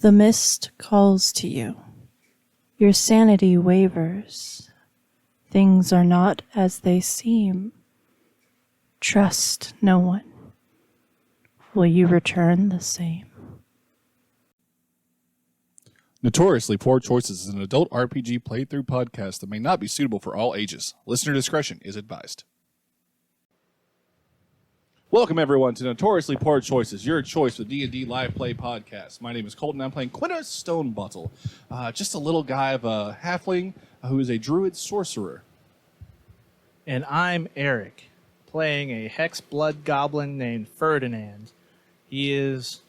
The mist calls to you. Your sanity wavers. Things are not as they seem. Trust no one. Will you return the same? Notoriously Poor Choices is an adult RPG playthrough podcast that may not be suitable for all ages. Listener discretion is advised. Welcome, everyone, to Notoriously Poor Choices, your choice for D&D live play podcast. My name is Colton, and I'm playing Quinta Stonebottle, just a little guy of a halfling who is a druid sorcerer. And I'm Eric, playing a hex blood goblin named Ferdinand. He is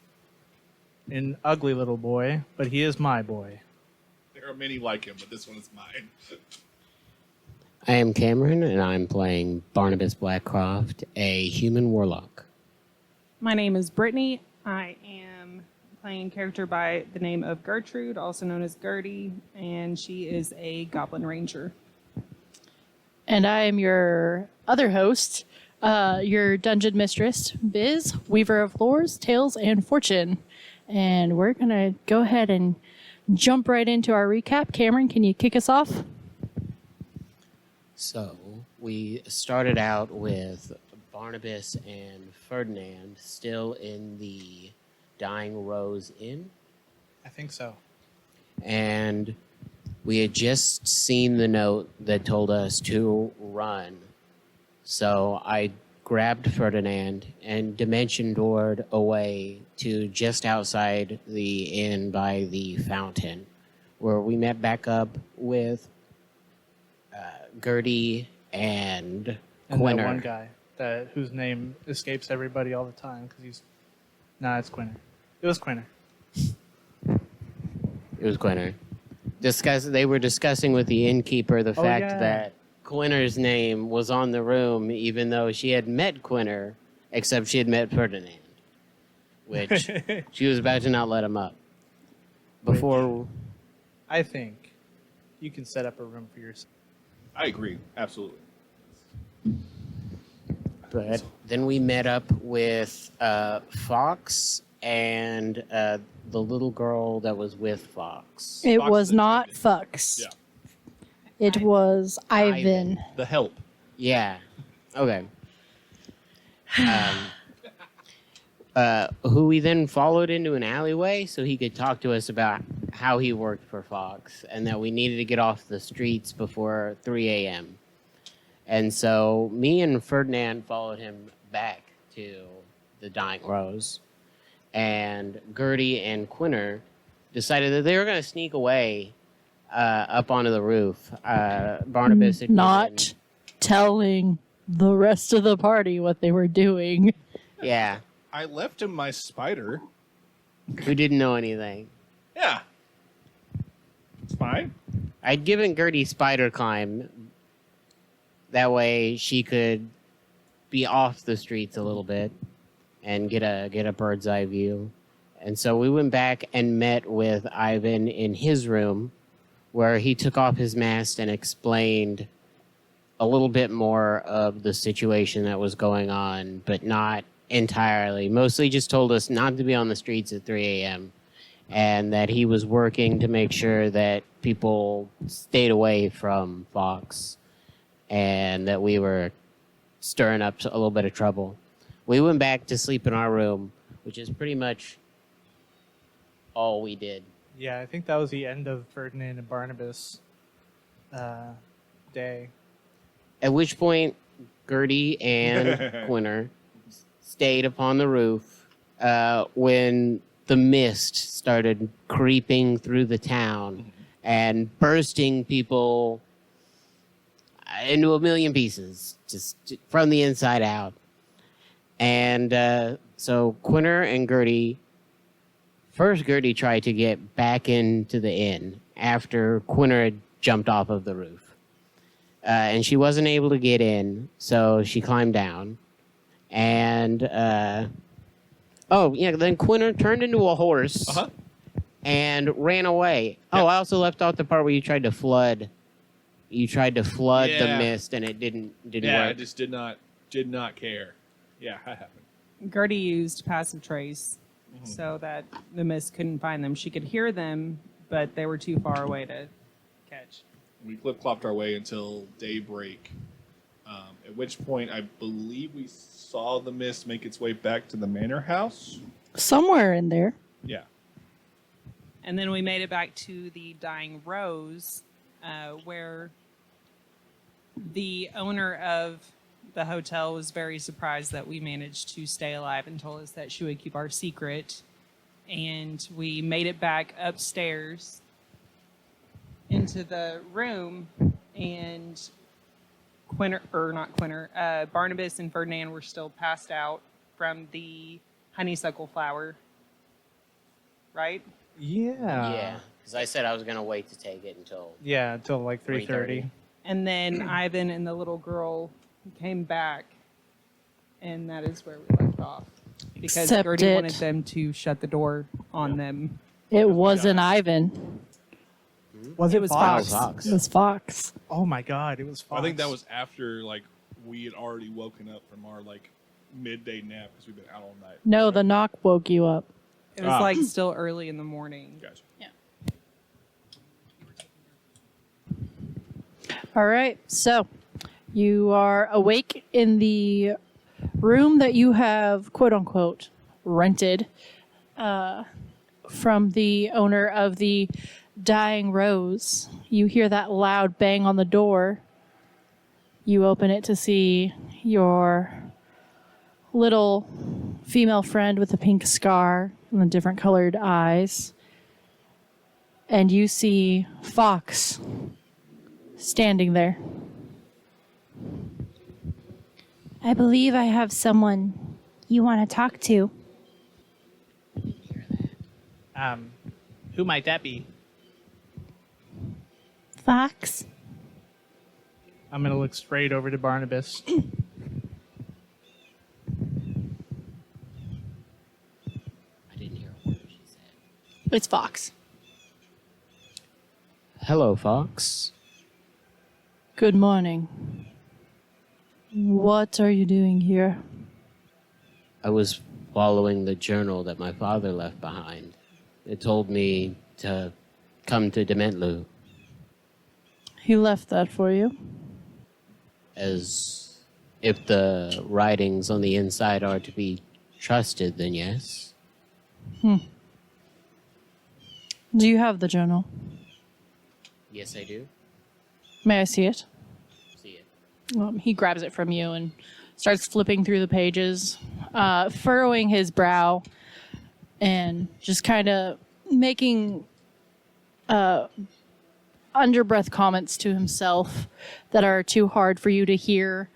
an ugly little boy, but he is my boy. There are many like him, but this one is mine. I am Cameron, and I'm playing Barnabas Blackcroft, a human warlock. My name is Brittany. I am playing a character by the name of Gertrude, also known as Gertie, and she is a goblin ranger. And I am your other host, your dungeon mistress, Biz, weaver of lores, tales, and fortune. And we're going to go ahead and jump right into our recap. Cameron, can you kick us off? So, we started out with Barnabas and Ferdinand still in the Dying Rose Inn. I think so. And we had just seen the note that told us to run. So I grabbed Ferdinand and dimension doored away to just outside the inn by the fountain, where we met back up with Gertie and Quinner. That one guy whose name escapes everybody all the time because he's... Nah, it's Quinner. It was Quinner. It was Quinner. They were discussing with the innkeeper the fact that Quinner's name was on the room, even though she had met Quinner, except she had met Ferdinand, which she was about to not let him up. Before... I think you can set up a room for yourself. I agree, absolutely. But then we met up with Fox and the little girl that was with Fox. It Fox was the not chicken. Fux. Yeah. It was Ivan. The help. Yeah. Okay. Who we then followed into an alleyway so he could talk to us about how he worked for Fox and that we needed to get off the streets before 3 a.m. And so me and Ferdinand followed him back to the Dying Rose. And Gertie and Quinner decided that they were going to sneak away up onto the roof. Barnabas had not telling the rest of the party what they were doing. Yeah. I left him my spider. Who didn't know anything. Yeah. It's fine. I'd given Gertie spider climb. That way she could be off the streets a little bit and get a bird's eye view. And so we went back and met with Ivan in his room, where he took off his mask and explained a little bit more of the situation that was going on, but not entirely. Mostly just told us not to be on the streets at 3 a.m. and that he was working to make sure that people stayed away from Fox and that we were stirring up a little bit of trouble. We went back to sleep in our room, which is pretty much all we did. Yeah, I think that was the end of Ferdinand and Barnabas' day. At which point, Gertie and Quinner stayed upon the roof when the mist started creeping through the town and bursting people into a million pieces, just from the inside out. And so Quinner and Gertie... First, Gertie tried to get back into the inn after Quinner had jumped off of the roof. And she wasn't able to get in, so she climbed down. And, then Quinner turned into a horse and ran away. Yep. Oh, I also left out the part where you tried to flood. You tried to flood the mist, and it didn't work. Yeah, I just did not care. Yeah, that happened. Gertie used passive trace so that the mist couldn't find them. She could hear them, but they were too far away to catch. We clip-clopped our way until daybreak, at which point I believe we saw the mist make its way back to the manor house. Somewhere in there. Yeah. And then we made it back to the Dying Rose, where the owner of the hotel was very surprised that we managed to stay alive and told us that she would keep our secret. And we made it back upstairs into the room, and Barnabas and Ferdinand were still passed out from the honeysuckle flower, right? Yeah. Because I said I was going to wait to take it until... Yeah, until like 3:30. And then Ivan and the little girl came back, and that is where we left off. Because Except Gertie it- wanted them to shut the door on them. It wasn't Ivan. Was It it was Fox? Fox. It was Fox. Oh my God, it was Fox. I think that was after we had already woken up from our midday nap because we've been out all night. No, the knock woke you up. It was Ah. still early in the morning. Gotcha. All right. So you are awake in the room that you have, quote unquote, rented from the owner of the Dying Rose. You hear that loud bang on the door. You open it to see your little female friend with a pink scar and the different colored eyes. And you see Fox standing there. I believe I have someone you want to talk to. Who might that be? Fox? I'm gonna look straight over to Barnabas. I didn't hear a word she said. It's Fox. Hello, Fox. Good morning. What are you doing here? I was following the journal that my father left behind. It told me to come to Dementlu, He left that for you. as if the writings on the inside are to be trusted, then yes. Do you have the journal? Yes, I do. May I see it? See it. He grabs it from you and starts flipping through the pages, furrowing his brow, and just kind of making underbreath comments to himself that are too hard for you to hear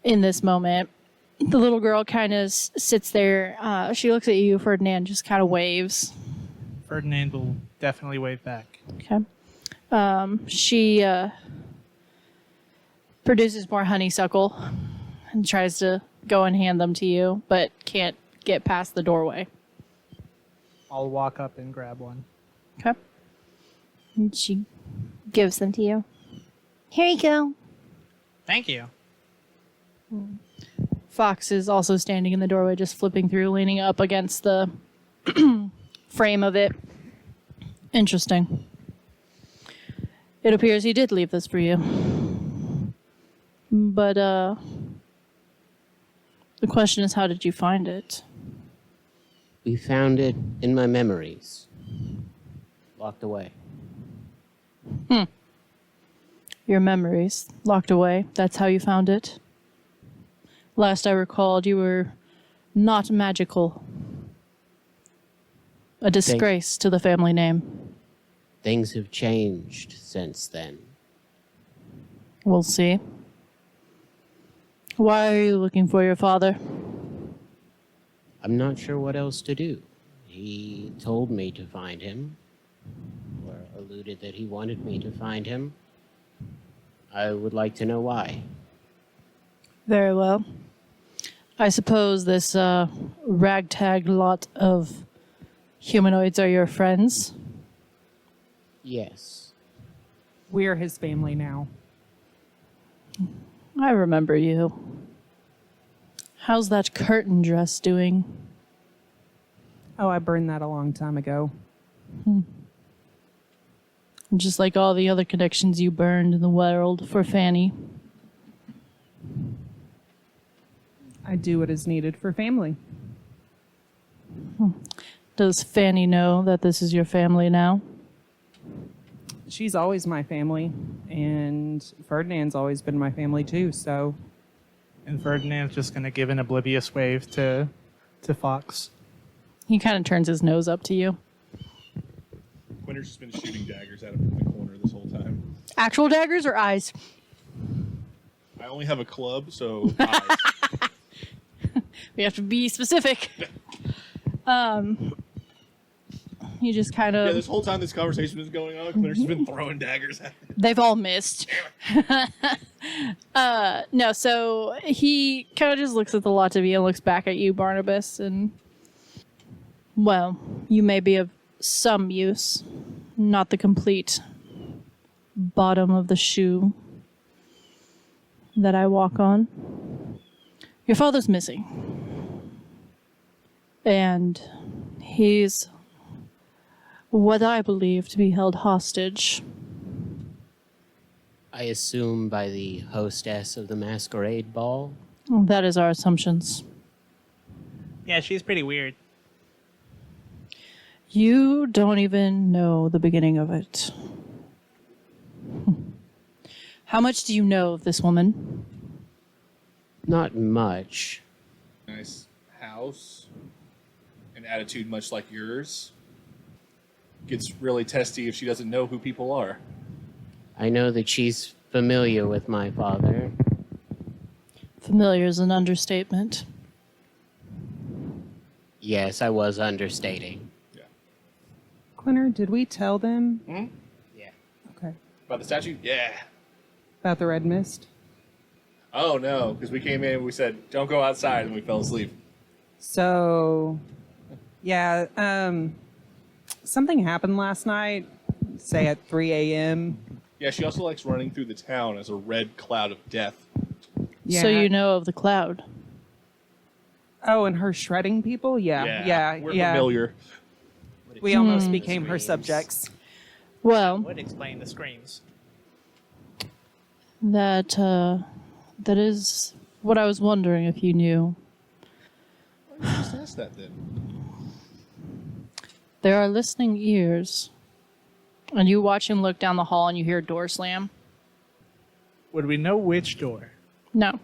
in this moment. The little girl kind of sits there. She looks at you, Ferdinand, just kind of waves. Ferdinand will definitely wave back. Okay. She produces more honeysuckle and tries to go and hand them to you, but can't get past the doorway. I'll walk up and grab one. Okay. And she gives them to you. Here you go. Thank you. Fox is also standing in the doorway, just flipping through, leaning up against the frame of it. Interesting. It appears he did leave this for you. But, the question is, how did you find it? We found it in my memories. Locked away. Your memories locked away. That's how you found it? Last I recalled, you were not magical. A disgrace to the family name. Things have changed since then. We'll see. Why are you looking for your father? I'm not sure what else to do. He told me to find him, or alluded that he wanted me to find him. I would like to know why. Very well. I suppose this ragtag lot of humanoids are your friends? Yes. We're his family now. I remember you. How's that curtain dress doing? Oh, I burned that a long time ago. Just like all the other connections you burned in the world for Fanny. I do what is needed for family. Does Fanny know that this is your family now? She's always my family, and Ferdinand's always been my family too, so And Ferdinand's just going to give an oblivious wave to Fox. He kind of turns his nose up to you. Quinter's just been shooting daggers at him in the corner this whole time. Actual daggers or eyes? I only have a club, so eyes. We have to be specific. He just kind Yeah, of... this whole time this conversation is going on, Quinter's just been throwing daggers at him. They've all missed. No, so he kind of just looks at the lot of you and looks back at you, Barnabas, and... Well, you may be of some use. Not the complete bottom of the shoe that I walk on. Your father's missing. And he's what I believe to be held hostage. I assume by the hostess of the masquerade ball. That is our assumptions. Yeah, she's pretty weird. You don't even know the beginning of it. How much do you know of this woman? Not much. Nice house. An attitude much like yours. Gets really testy if she doesn't know who people are. I know that she's familiar with my father. Familiar is an understatement. Yes, I was understating. Quinter, did we tell them? Yeah. Okay. About the statue? Yeah. About the red mist? Oh, no, because we came in and we said, don't go outside, and we fell asleep. So, yeah, something happened last night, say at 3 a.m. Yeah, she also likes running through the town as a red cloud of death. Yeah. So you know of the cloud. Oh, and her shredding people? Yeah. We're familiar. We almost became her subjects. Well, Would explain the screams. that is what I was wondering if you knew. Just ask that then. There are listening ears. And you watch him look down the hall and you hear a door slam. Would we know which door? No.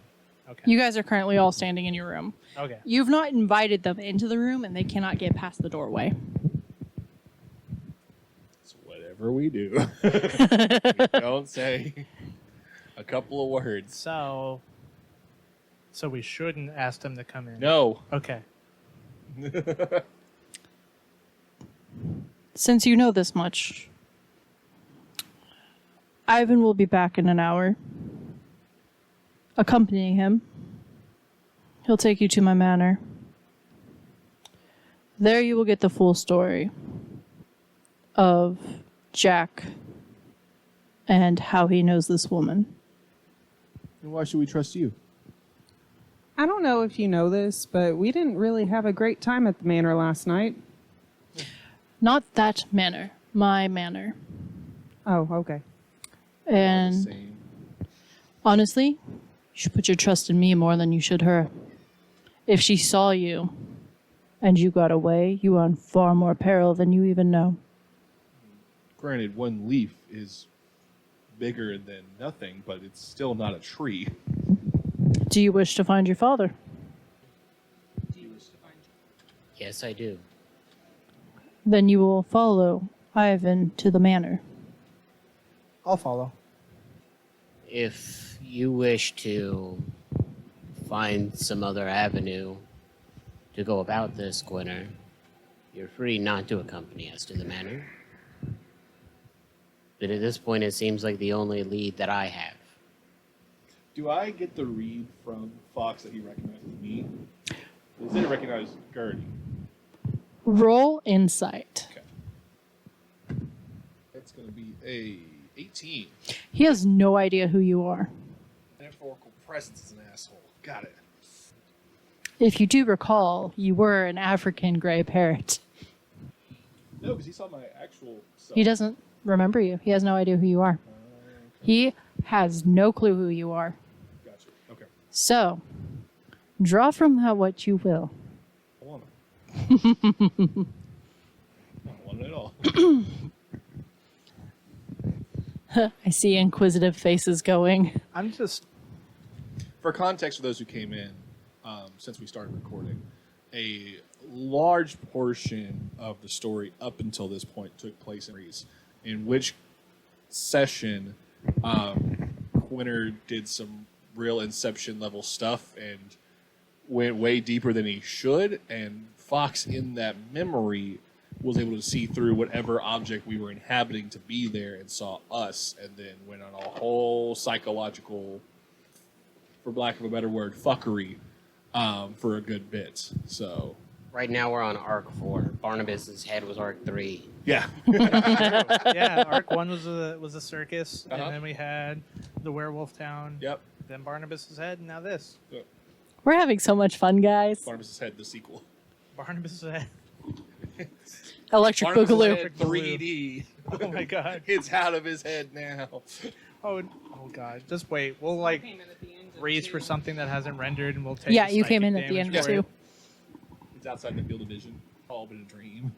Okay. You guys are currently all standing in your room. Okay. You've not invited them into the room and they cannot get past the doorway. It's whatever we do. We don't say a couple of words. So we shouldn't ask them to come in. No. Okay. Since you know this much, Ivan will be back in an hour. Accompanying him, he'll take you to my manor. There you will get the full story of Jack and how he knows this woman. And why should we trust you? I don't know if you know this, but we didn't really have a great time at the manor last night. Not that manor, my manor. Oh, okay. And Same. honestly, you should put your trust in me more than you should her. If she saw you and you got away, you are in far more peril than you even know. Granted, one leaf is bigger than nothing, but it's still not a tree. Do you wish to find your father? Yes, I do. Then you will follow Ivan to the manor. I'll follow. If you wish to find some other avenue to go about this, Gwynner, you're free not to accompany us to the manor. But at this point, it seems like the only lead that I have. Do I get the read from Fox that he recognizes me? Does he recognize Gertie? Roll insight. Okay. That's going to be a 18. He has no idea who you are. Metaphorical presence is an asshole. Got it. If you do recall, you were an African gray parrot. No, because he saw my actual self. He doesn't remember you. He has no idea who you are. He has no clue who you are. Gotcha. Okay. So, draw from that what you will. I want it. I don't want it at all. I see inquisitive faces going. I'm just. For context for those who came in, since we started recording, a large portion of the story up until this point took place in Greece, in which session Quinter did some real Inception level stuff and went way deeper than he should, and Fox in that memory was able to see through whatever object we were inhabiting to be there and saw us, and then went on a whole psychological, for lack of a better word, fuckery for a good bit. So Right now we're on Arc 4. Barnabas's head was Arc 3. yeah. Yeah, Arc 1 was a circus, Uh-huh. and then we had the werewolf town. Yep. Then Barnabas's head, and now this. We're having so much fun, guys. Barnabas' head, the sequel. Barnabas's head. Electric Barnabas' Boogaloo. head 3D. Oh my god. It's out of his head now. Oh god. Just wait. We'll like Came in at the end of raise two. for something that hasn't rendered, and we'll take. Yeah, the you came psychic in at the damage end of for it. two. It's outside the field of vision. All but a dream.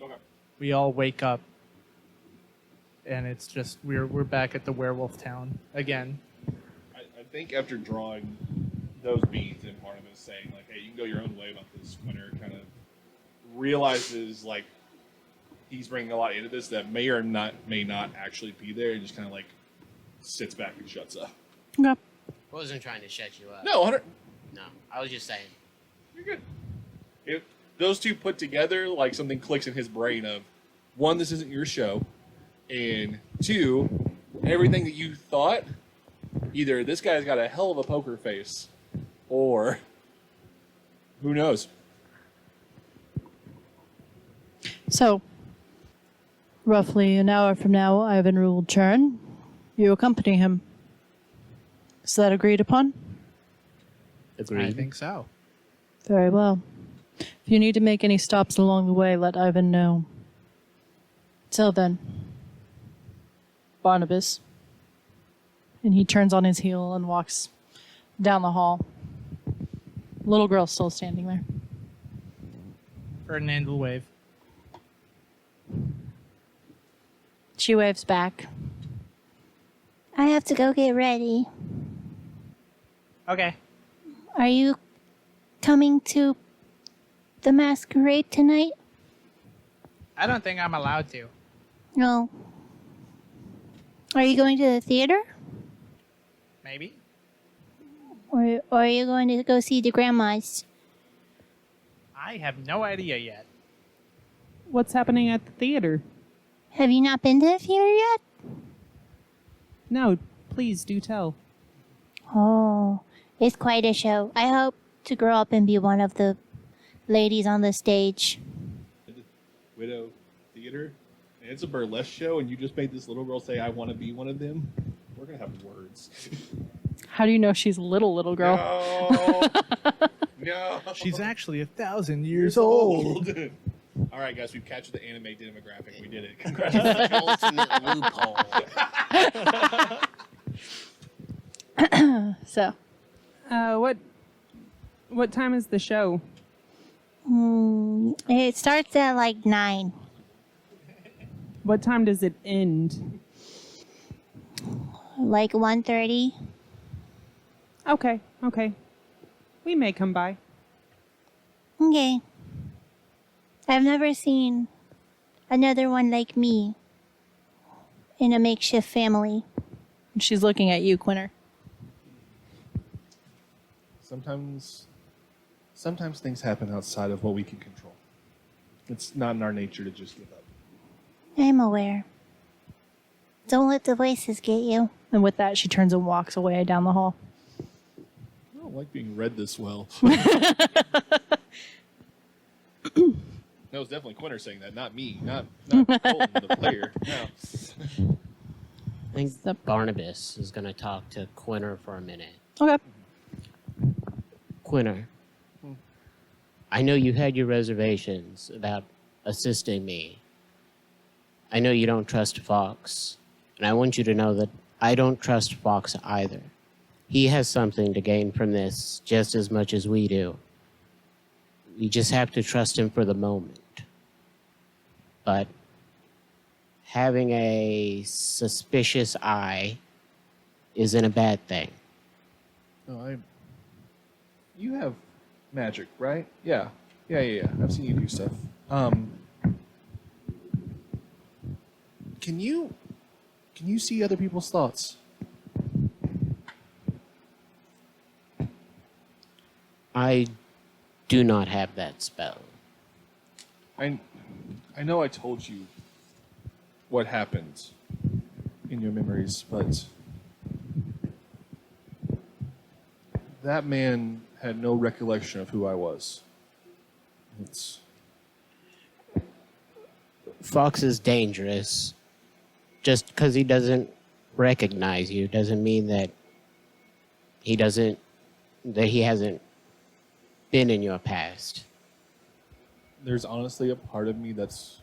Okay. We all wake up, and it's just we're back at the werewolf town again. I think after drawing those beads and Barnabas saying, like, hey, you can go your own way about this, Quinter kind of realizes, like, he's bringing a lot into this that may not actually be there, and just kind of, like, sits back and shuts up. Okay. I wasn't trying to shut you up. No, 100. No, I was just saying. You're good. If those two put together, like, something clicks in his brain of, one, this isn't your show, and two, everything that you thought, either this guy's got a hell of a poker face, or who knows? So, roughly an hour from now, Ivan will return. You accompany him. Is that agreed upon? I think so. Very well. If you need to make any stops along the way, let Ivan know. Till then, Barnabas. And he turns on his heel and walks down the hall. Little girl's still standing there. Ferdinand will wave. She waves back. I have to go get ready. Okay. Are you coming to the masquerade tonight? I don't think I'm allowed to. No. Are you going to the theater? Maybe. Or are you going to go see the grandmas? I have no idea yet. What's happening at the theater? Have you not been to the theater yet? No, please do tell. Oh, it's quite a show. I hope to grow up and be one of the ladies on the stage. Widow Theater, and it's a burlesque show, and you just made this little girl say, I want to be one of them. We're going to have words. How do you know she's a little girl? No. No. She's actually 1,000 years old. All right, guys, we've captured the anime demographic. We did it. Congratulations. Ultimate loophole. So, What time is the show? It starts at like 9. What time does it end? Like 1:30. Okay. We may come by. Okay. I've never seen another one like me in a makeshift family. she's looking at you, Quinter. Sometimes things happen outside of what we can control. It's not in our nature to just give up. I'm aware. Don't let the voices get you. And with that, she turns and walks away down the hall. I don't like being read this well. That was definitely Quinter saying that, not me, not Colton, the player. No. I think Barnabas is going to talk to Quinter for a minute. Okay. Quinner, I know you had your reservations about assisting me. I know you don't trust Fox, and I want you to know that I don't trust Fox either. He has something to gain from this just as much as we do. We just have to trust him for the moment. But having a suspicious eye isn't a bad thing. No, you have magic, right? Yeah. I've seen you do stuff. Can you see other people's thoughts? I do not have that spell. I know I told you what happened in your memories, but that man had no recollection of who I was. Fox is dangerous. Just because he doesn't recognize you doesn't mean that he hasn't been in your past. There's honestly a part of me there's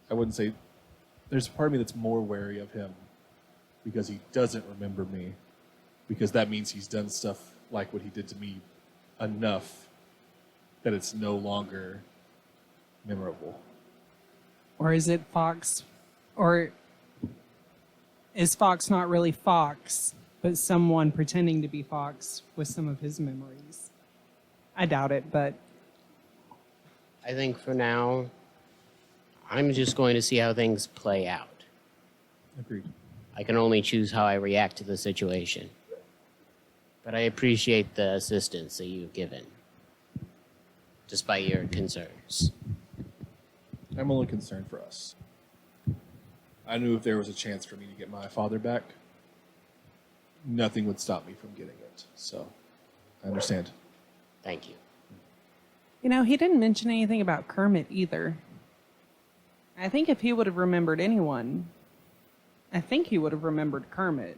a part of me that's more wary of him because he doesn't remember me, because that means he's done stuff like what he did to me enough that it's no longer memorable. Or is it Fox? Or is Fox not really Fox, but someone pretending to be Fox with some of his memories? I doubt it, but I think for now, I'm just going to see how things play out. Agreed. I can only choose how I react to the situation. But I appreciate the assistance that you've given, despite your concerns. I'm only concerned for us. I knew if there was a chance for me to get my father back, nothing would stop me from getting it. So, I understand. Thank you. you know, he didn't mention anything about Kermit either. I think if he would have remembered anyone, I think he would have remembered Kermit.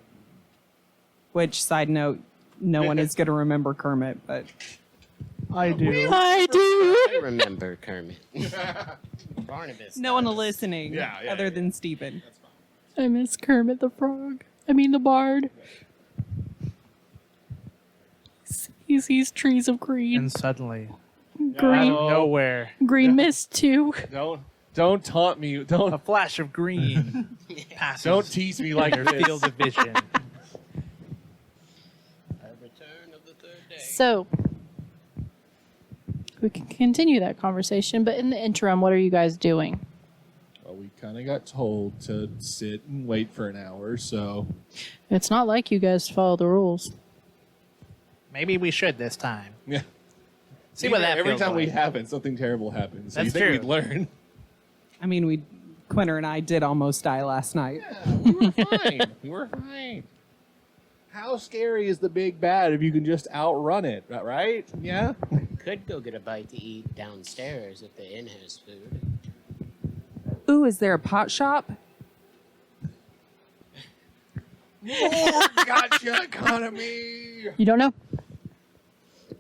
Which, side note, no one is going to remember Kermit, but I do. I remember Kermit. Barnabas. no one listening Yeah, other than Stephen. I miss Kermit the Frog. I mean the Bard. He sees trees of green. And suddenly, out Green. of nowhere, Green mist too. Don't taunt me. a Don't flash of green passes don't tease me like your this. field of vision. A return of the third day. So we can continue that conversation, but in the interim, what are you guys doing? Well, we kind of got told to sit and wait for an hour, so It's not like you guys follow the rules. Maybe we should this time. yeah. See what that Every feels time we like. haven't, something terrible happens. So you That's think true. we'd learn? I mean, Quinter and I did almost die last night. We were fine. We were fine. How scary is the big bad if you can just outrun it, right? Yeah? Could go get a bite to eat downstairs if the inn has food. Ooh, is there a pot shop? More gotcha economy! You don't know.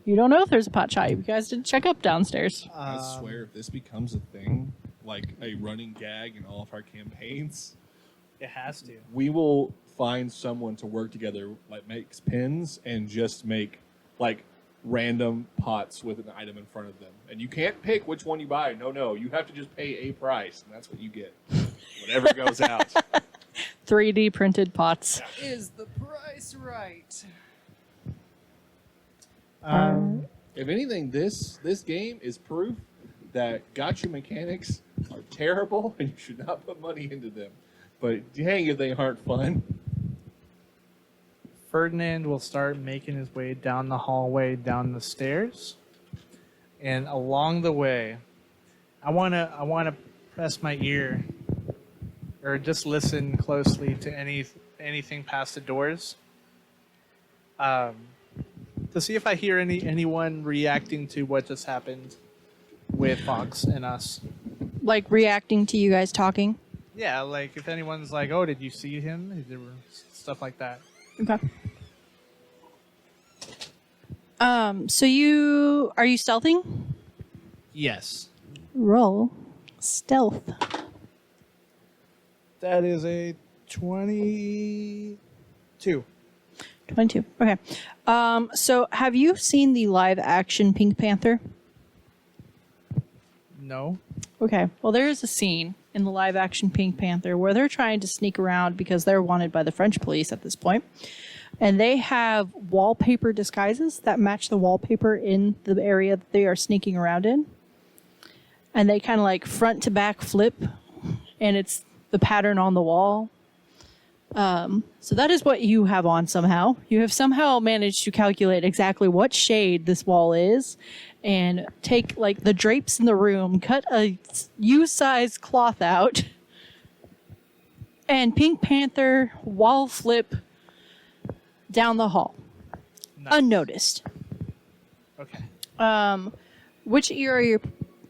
You don't know if there's a pot shop. You guys didn't check up downstairs. I swear, if this becomes a thing, like a running gag in all of our campaigns, It has to. we will find someone to work together, like makes pins and just make like random pots with an item in front of them. And you can't pick which one you buy. No. You have to just pay a price, and that's what you get. Whatever goes out. 3D printed pots. Is the price right? If anything, this game is proof that gotcha mechanics are terrible and you should not put money into them. But dang if they aren't fun. Ferdinand will start making his way down the hallway, down the stairs, and along the way, I wanna press my ear, or just listen closely to anything past the doors, to see if I hear anyone reacting to what just happened with Fox and us. Like reacting to you guys talking. Yeah, like if anyone's like, "Oh, did you see him?" There were stuff like that. Okay. So are you stealthing? Yes. Roll stealth. That is a 22. 22. Okay. So have you seen the live action Pink Panther? No. Okay. Well, there is a scene in the live action Pink Panther where they're trying to sneak around because they're wanted by the French police at this point. And they have wallpaper disguises that match the wallpaper in the area that they are sneaking around in. And they kind of like front to back flip, and it's the pattern on the wall. So that is what you have on somehow. You have somehow managed to calculate exactly what shade this wall is and take like the drapes in the room, cut a U-sized cloth out, and Pink Panther wall flip down the hall. Nice. Unnoticed. Okay. Which ear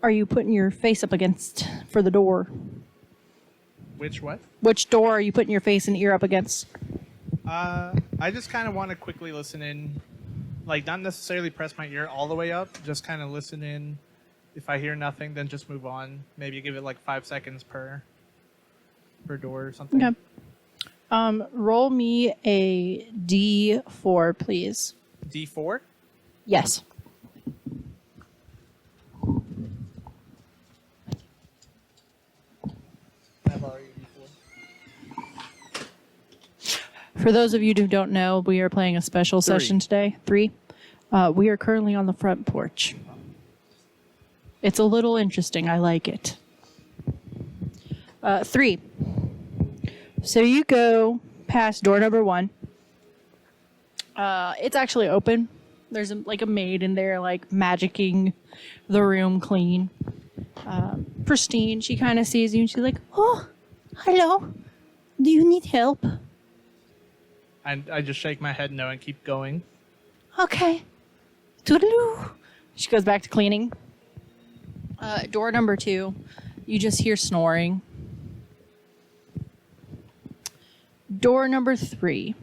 are you putting your face up against for the door? Which what? Which door are you putting your face and ear up against? I just kind of want to quickly listen in. Like, not necessarily press my ear all the way up. Just kind of listen in. If I hear nothing, then just move on. Maybe give it like 5 seconds per door or something. Okay. Roll me a D4, please. D4? Yes. For those of you who don't know, we are playing a special session today. 3. We are currently on the front porch. It's a little interesting. I like it. 3. So you go past door number 1. It's actually open. There's like a maid in there, like magicking the room clean. Pristine. She kind of sees you and she's like, "Oh, hello. Do you need help?" And I just shake my head no and keep going. Okay. Toodaloo. She goes back to cleaning. Door number 2. You just hear snoring. Door number 3.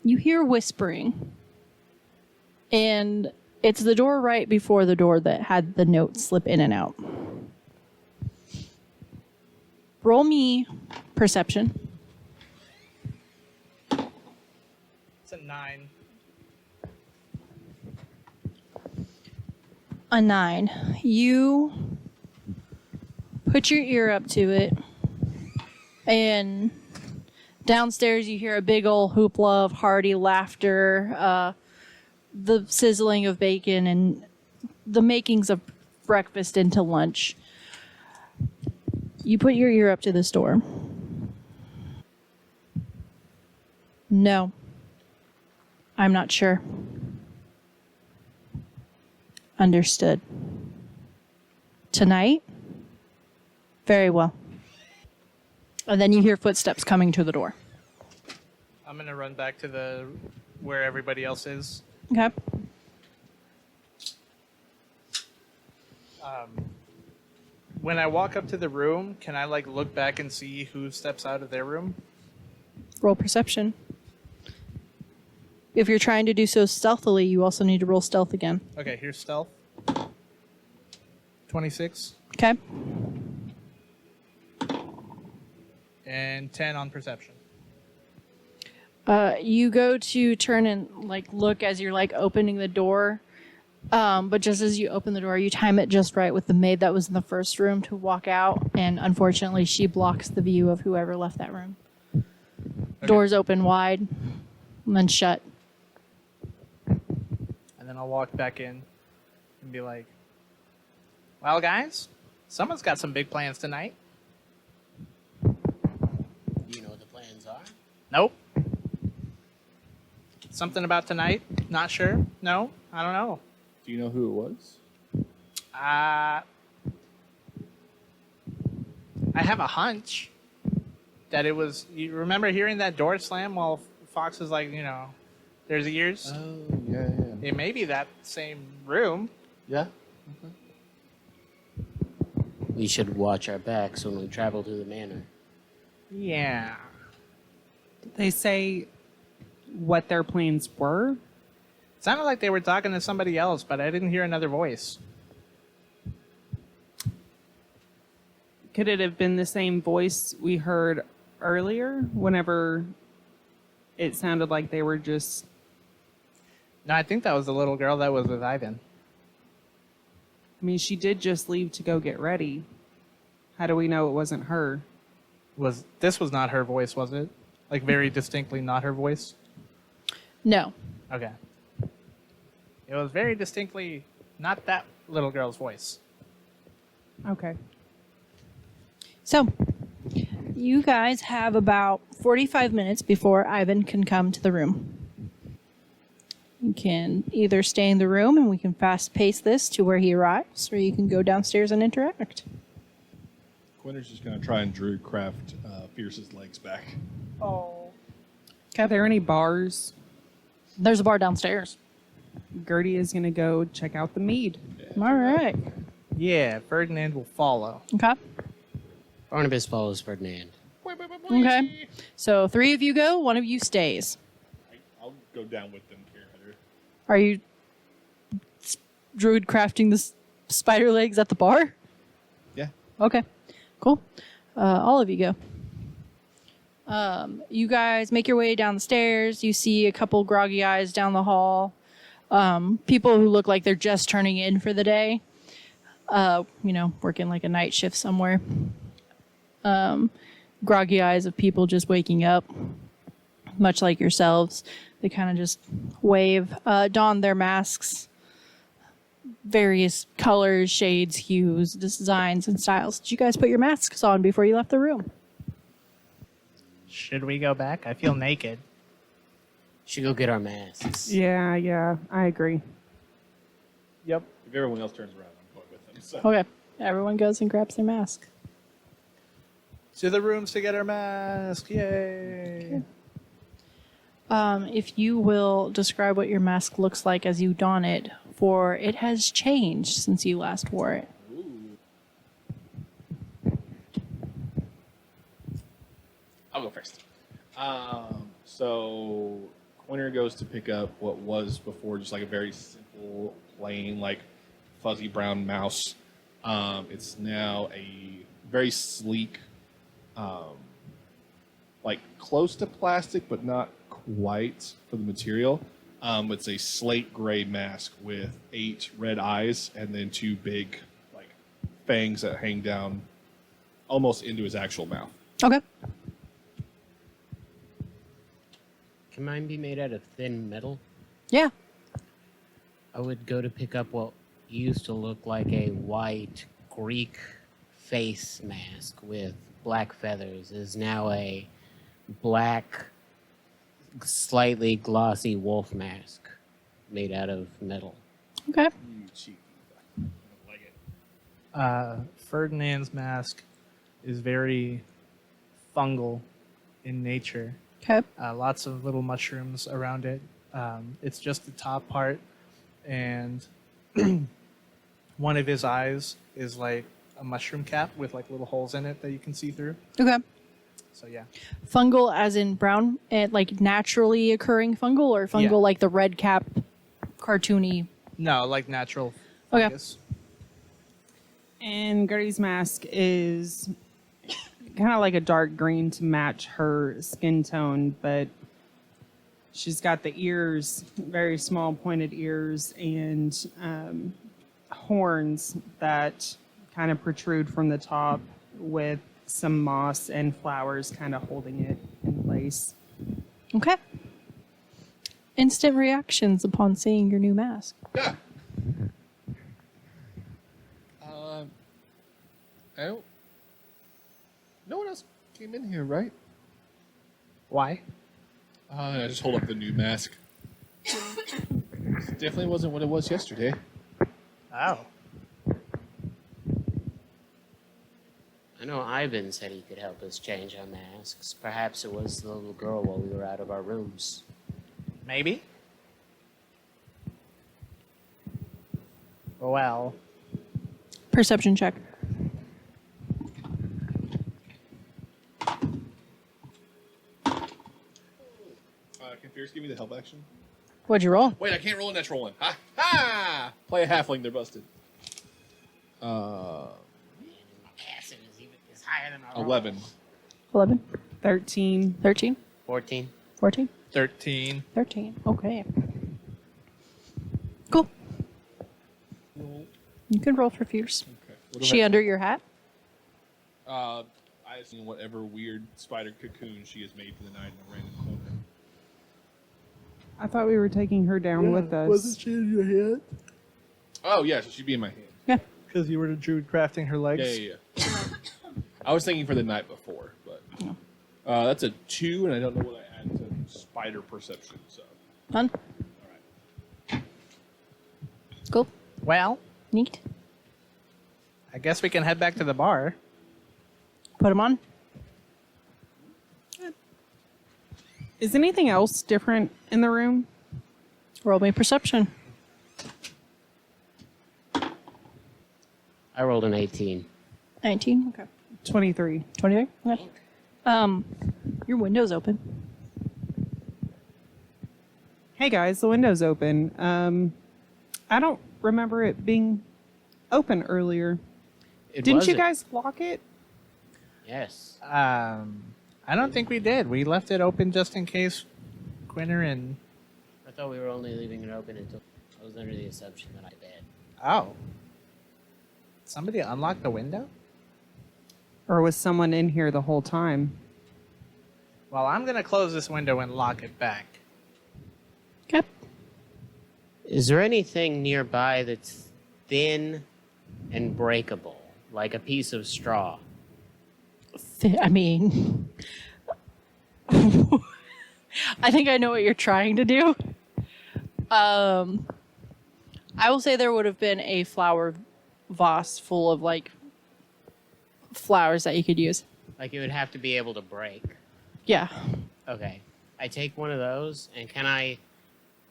You hear whispering. And it's the door right before the door that had the note slip in and out. Roll me perception. It's a 9. A 9. You put your ear up to it, and downstairs you hear a big old hoopla of hearty laughter, the sizzling of bacon, and the makings of breakfast into lunch. You put your ear up to this door. No. I'm not sure. Understood. Tonight? Very well. And then you hear footsteps coming to the door. I'm going to run back to where everybody else is. Okay. When I walk up to the room, can I like look back and see who steps out of their room? Roll perception. If you're trying to do so stealthily, you also need to roll stealth again. Okay, here's stealth. 26 Okay. and 10 on perception. You go to turn and like look as you're like opening the door. But just as you open the door, you time it just right with the maid that was in the first room to walk out. And unfortunately, she blocks the view of whoever left that room. Okay. Doors open wide and then shut. And then I'll walk back in and be like, well, guys, someone's got some big plans tonight. Do you know what the plans are? Nope. Something about tonight? Not sure. No, I don't know. Do you know who it was? I have a hunch that it was. You remember hearing that door slam while Fox is like, there's ears? Oh, yeah. It may be that same room. Yeah? We should watch our backs when we travel to the manor. Yeah. Did they say what their plans were? Sounded like they were talking to somebody else, but I didn't hear another voice. Could it have been the same voice we heard earlier whenever it sounded like they were just... No, I think that was the little girl that was with Ivan. I mean, she did just leave to go get ready. How do we know it wasn't her? This was not her voice, was it? Like very distinctly not her voice? No. Okay. It was very distinctly not that little girl's voice. Okay. So, you guys have about 45 minutes before Ivan can come to the room. You can either stay in the room and we can fast pace this to where he arrives, or you can go downstairs and interact. Quinter's just going to try and Druidcraft Fierce's legs back. Are there any bars? There's a bar downstairs. Gertie is going to go check out the mead. All right. Yeah, Ferdinand will follow. Okay. Barnabas follows Ferdinand. Okay. So 3 of you go, 1 of you stays. I'll go down with them, Karen. Are you druid crafting the spider legs at the bar? Yeah. Okay. Cool. All of you go. You guys make your way down the stairs. You see a couple groggy eyes down the hall. People who look like they're just turning in for the day. Working like a night shift somewhere. Groggy eyes of people just waking up, much like yourselves. They kind of just wave, don their masks, various colors, shades, hues, designs, and styles. Did you guys put your masks on before you left the room? Should we go back? I feel naked. Should go get our masks. Yeah, I agree. Yep. If everyone else turns around, I'm going with them. So. Okay. Everyone goes and grabs their mask. To the rooms to get our mask. Yay. If you will describe what your mask looks like as you don it, for it has changed since you last wore it. I'll go first. So Quinter goes to pick up what was before just like a very simple, plain, like fuzzy brown mouse. It's now a very sleek, like close to plastic, but not quite for the material. It's a slate gray mask with 8 red eyes and then 2 big, like fangs that hang down almost into his actual mouth. Okay. Can mine be made out of thin metal? Yeah. I would go to pick up what used to look like a white Greek face mask with black feathers. Is now a black, slightly glossy wolf mask made out of metal. Okay. You cheeky. I don't like it. Ferdinand's mask is very fungal in nature. Okay. Lots of little mushrooms around it. It's just the top part, and one of his eyes is like a mushroom cap with like little holes in it that you can see through. Okay. So yeah. Fungal as in brown, like naturally occurring fungal, or fungal Yeah. like the red cap cartoony? No, like natural Okay. fungus. And Gertie's mask is kind of like a dark green to match her skin tone, but she's got the ears, very small pointed ears, and horns that kind of protrude from the top with some moss and flowers kind of holding it in place. Okay. Instant reactions upon seeing your new mask. Yeah. I don't. No one else came in here, right? Why? I just hold up the new mask. Definitely wasn't what it was yesterday. Oh. I know Ivan said he could help us change our masks. Perhaps it was the little girl while we were out of our rooms. Maybe. Well. Perception check. Can Fierce give me the help action? What'd you roll? Wait, I can't roll a natural one. Ha! Ha! Play a halfling, they're busted. Acid is higher than our 11. 11, 13. 13, 14. 14, 13. 13. Okay. Cool. You can roll for fierce. Okay. What Is she under your hat? I assume whatever weird spider cocoon she has made for the night in a random corner. I thought we were taking her down with us. she in your head? Oh, yeah, so she'd be in my hand. Yeah. Because you were the druid crafting her legs? Yeah. I was thinking for the night before, but that's a 2, and I don't know what I add to spider perception. So, None? all right. Cool. Well, Neat. I guess we can head back to the bar. Put them on. Is anything else different in the room? Roll me perception. I rolled an 18. 19. Okay. 23. 23. Okay. Your window's open. Hey guys, the window's open. I don't remember it being open earlier. It Didn't you wasn't. guys lock it? Yes. I don't think we did. We left it open just in case Quinner and... I thought we were only leaving it open until I was under the assumption that I did. Oh. Somebody unlocked the window? Or was someone in here the whole time? Well, I'm going to close this window and lock it back. Okay. Is there anything nearby that's thin and breakable, like a piece of straw? I mean, I think I know what you're trying to do. I will say there would have been a flower vase full of like flowers that you could use. Like it would have to be able to break. Yeah. Okay. I take one of those, and can I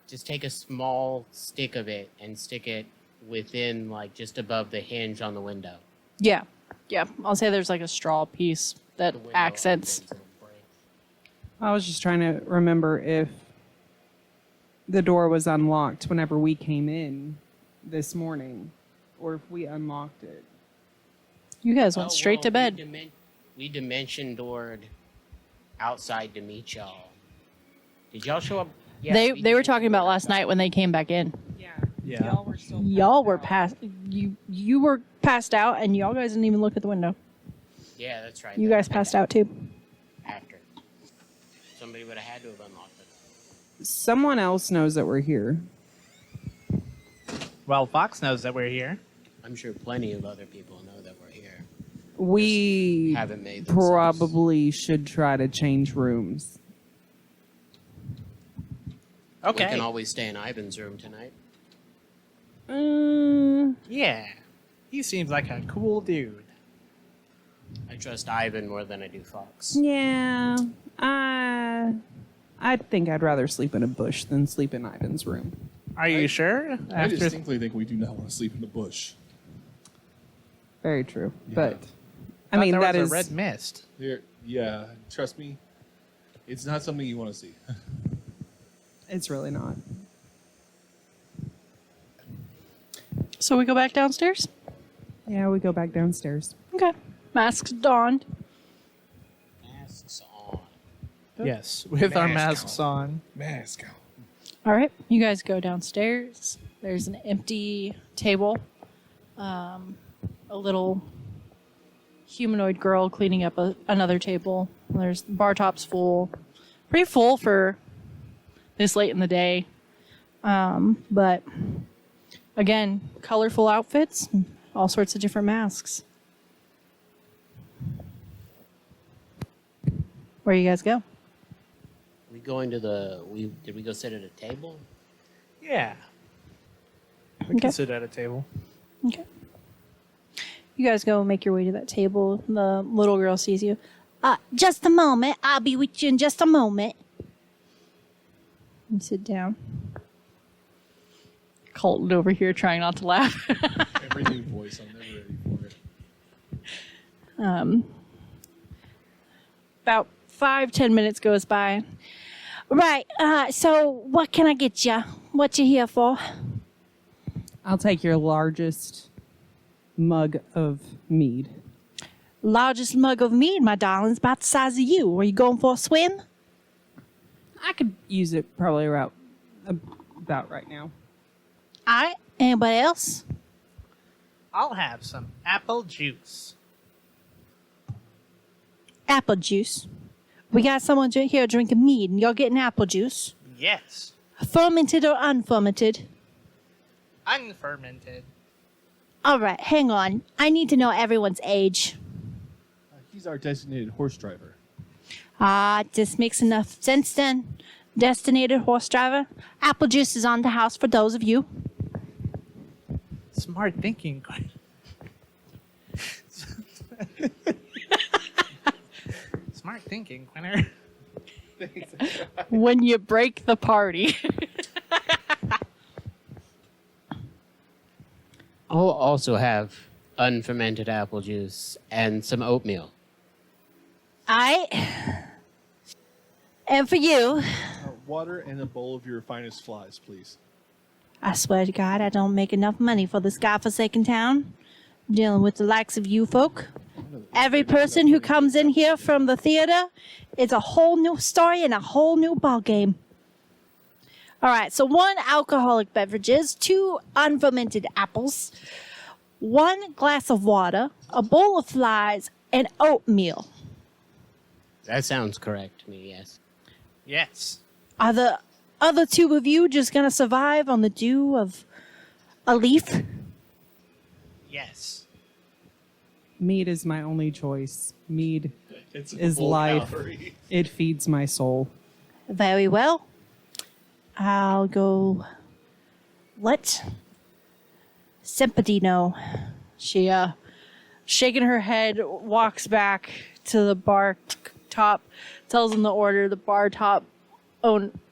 just take a small stick of it and stick it within, like, just above the hinge on the window? Yeah. Yeah. I'll say there's like a straw piece that The window accents. opens, it'll break. I was just trying to remember if the door was unlocked whenever we came in this morning, or if we unlocked it. You guys went Oh, straight to well, bed. We dimension doored outside to meet y'all. Did y'all show up? Yes, they we were dimension talking about doored last night when they came back in. Yeah. Yeah. Y'all were still Y'all were passed out. you were passed out, and y'all guys didn't even look at the window. Yeah, that's right. You guys passed out too. After. Somebody would have had to have unlocked it. Someone else knows that we're here. Well, Fox knows that we're here. I'm sure plenty of other people know that we're here. We Haven't made themselves. probably should try to change rooms. We Okay. can always stay in Ivan's room tonight. Yeah. He seems like a cool dude. I trust Ivan more than I do Fox. Yeah, I think I'd rather sleep in a bush than sleep in Ivan's room. Are you sure? I distinctly think we do not want to sleep in the bush. Very true, Yeah. but I Thought mean there that was is a red mist. Yeah, trust me, it's not something you want to see. it's really not. So we go back downstairs. Yeah, we go back downstairs. Okay. Masks donned. Masks on. Yes, with our Mask masks on. Mask out. All right, you guys go downstairs. There's an empty table. A little humanoid girl cleaning up another table. There's bar tops full. Pretty full for this late in the day. But again, colorful outfits, all sorts of different masks. Where you guys go? We going to did we go sit at a table? Yeah. We Okay. can sit at a table. Okay. You guys go make your way to that table. The little girl sees you. Just a moment. I'll be with you in just a moment. You sit down. Colton over here trying not to laugh. Every new voice, I'm never ready for it. About 5-10 minutes goes by. Right. So what can I get you? What you here for? I'll take your largest mug of mead. Largest mug of mead, my darling, is about the size of you. Are you going for a swim? I could use it probably about right now. All right. Anybody else? I'll have some apple juice. Apple juice. We got someone here drinking mead, and you're getting apple juice. Yes. Fermented or unfermented? Unfermented. All right, hang on. I need to know everyone's age. He's our designated horse driver. Just makes enough sense then. Designated horse driver. Apple juice is on the house for those of you. Smart thinking. Smart thinking, Quinner. When you break the party. I'll also have unfermented apple juice and some oatmeal. And for you, Water and a bowl of your finest flies, please. I swear to God, I don't make enough money for this godforsaken town. Dealing with the likes of you folk. Every person who comes in here from the theater is a whole new story and a whole new ball game. All right, so 1 alcoholic beverages, 2 unfermented apples, 1 glass of water, a bowl of flies, and oatmeal. That sounds correct to me, yes. Yes. Are the other 2 of you just gonna survive on the dew of a leaf? Yes. Mead is my only choice. Mead It's is full life. calorie. It feeds my soul. Very well. I'll go let Sympathy know. She, shaking her head, walks back to the bar top, tells him the order. The bar top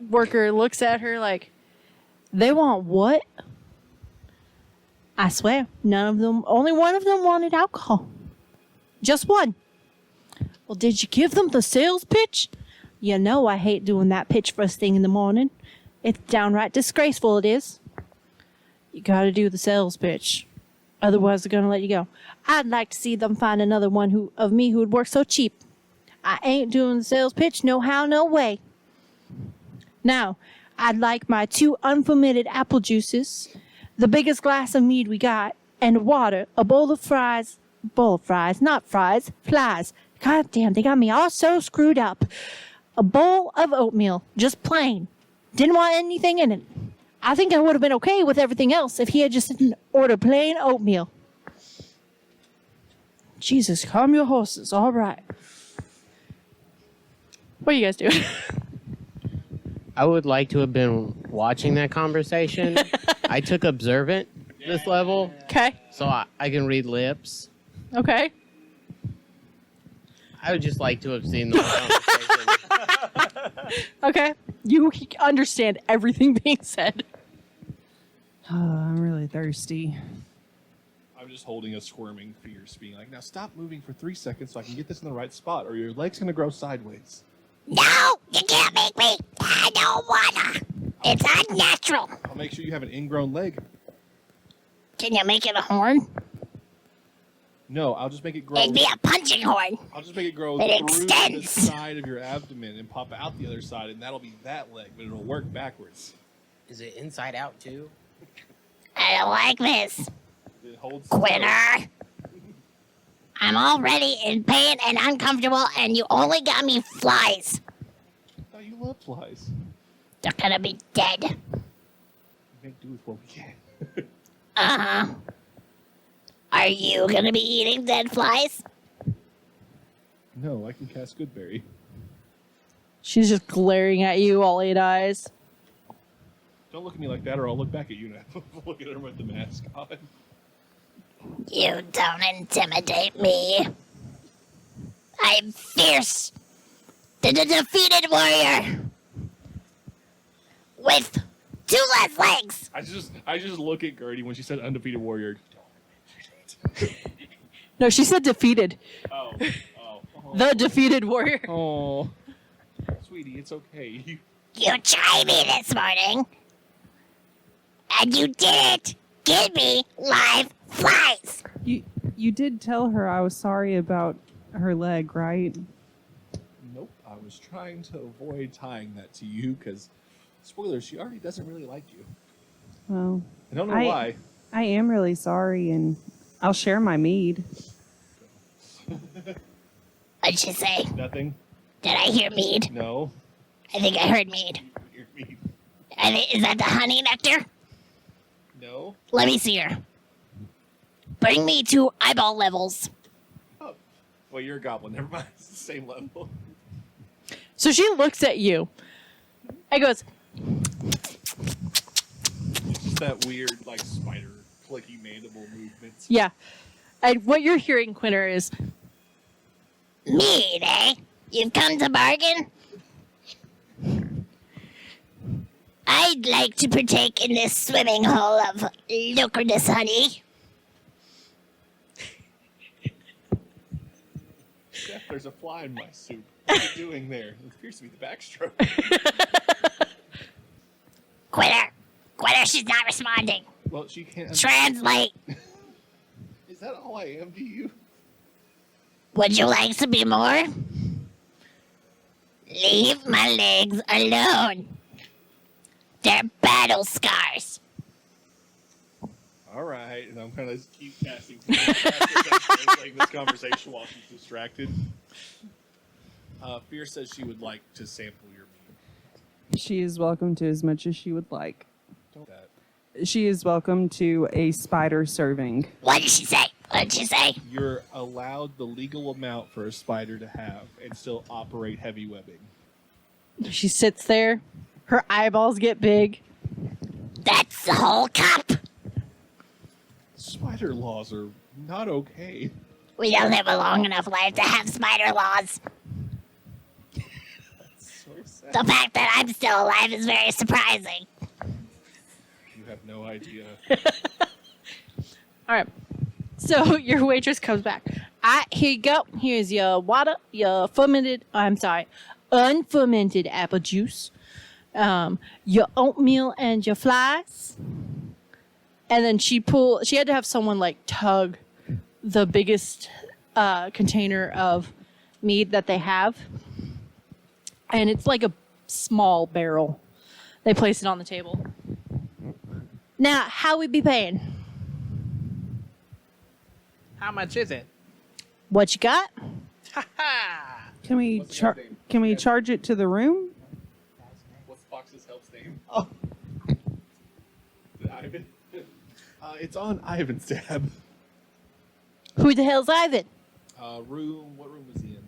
worker looks at her like, they want what? I swear, only one of them wanted alcohol. Just one. Well, did you give them the sales pitch? You know I hate doing that pitch first thing in the morning. It's downright disgraceful, it is. You gotta do the sales pitch. Otherwise, they're gonna let you go. I'd like to see them find another one who would work so cheap. I ain't doing the sales pitch, no how, no way. Now, I'd like my 2 unfermented apple juices, the biggest glass of mead we got, and water, a bowl of fries, not fries, flies. God damn, they got me all so screwed up. A bowl of oatmeal, just plain. Didn't want anything in it. I think I would have been okay with everything else if he had just ordered plain oatmeal. Jesus, calm your horses. All right. What are you guys doing? I would like to have been watching that conversation. I took observant this level, Okay. so I can read lips. Okay. I would just like to have seen the whole conversation. Okay. You understand everything being said. I'm really thirsty. I'm just holding a squirming fierce, being like, now stop moving for 3 seconds so I can get this in the right spot, or your leg's going to grow sideways. No, you can't make me. I don't wanna. It's unnatural. I'll make sure you have an ingrown leg. Can you make it a horn? No, I'll just make it grow. It'd be a punching horn. I'll just make it grow It through extends. the side of your abdomen and pop out the other side, and that'll be that leg, but it'll work backwards. Is it inside out too? I don't like this. It holds. Quitter. I'm already in pain and uncomfortable, and you only got me flies. Oh, you love flies. They're gonna be dead. We make do with what we can. Uh-huh. Are you gonna be eating dead flies? No, I can cast Goodberry. She's just glaring at you, all 8 eyes. Don't look at me like that, or I'll look back at you now. Look at her with the mask on. You don't intimidate me. I'm fierce. The defeated warrior. With 2 less legs. I just look at Gertie when she said undefeated warrior. No, she said defeated. Oh. The defeated warrior. Oh. Sweetie, it's okay. You tried me this morning, and you didn't give me live flies. You did tell her I was sorry about her leg, right? Nope. I was trying to avoid tying that to you because, spoiler, she already doesn't really like you. Well, I don't know why. I am really sorry, and I'll share my mead. What'd she say? Nothing. Did I hear mead? No. I think I heard mead. You're mean. Is that the honey nectar? No. Let me see her. Bring me to eyeball levels. Oh. Well, you're a goblin. Never mind. It's the same level. So she looks at you and goes, Just that weird, like, spider clicky mandible movements. yeah. And what you're hearing, Quinter, is, Mead, eh? You've come to bargain? I'd like to partake in this swimming hole of lucrative honey. Jeff, there's a fly in my soup. What are you doing there? It appears to be the backstroke. Quitter, she's not responding. Well, she can't. Translate. Is that all I am to you? Would you like to be more? Leave my legs alone. They're battle scars. All right, and I'm going to keep casting translating this conversation while she's distracted. Fear says she would like to sample your meat. She is welcome to as much as she would like. Don't that. She is welcome to a spider serving. What did she say? You're allowed the legal amount for a spider to have and still operate heavy webbing. she sits there, her eyeballs get big. That's the whole cup. Spider laws are not okay. We don't live a long enough life to have spider laws. So sad. The fact that I'm still alive is very surprising. You have no idea. All right. So your waitress comes back. Here you go. Here's your water, your unfermented apple juice, your oatmeal, and your flies. And then she had to have someone like tug the biggest container of mead that they have. And it's like a small barrel. They place it on the table. Now, how we be paying? How much is it? What you got? Ha ha! Can we What's the name? can we charge it to the room? What's Fox's help's name? Oh. Ivan? It's on Ivan's tab. Who the hell's Ivan? What room was he in?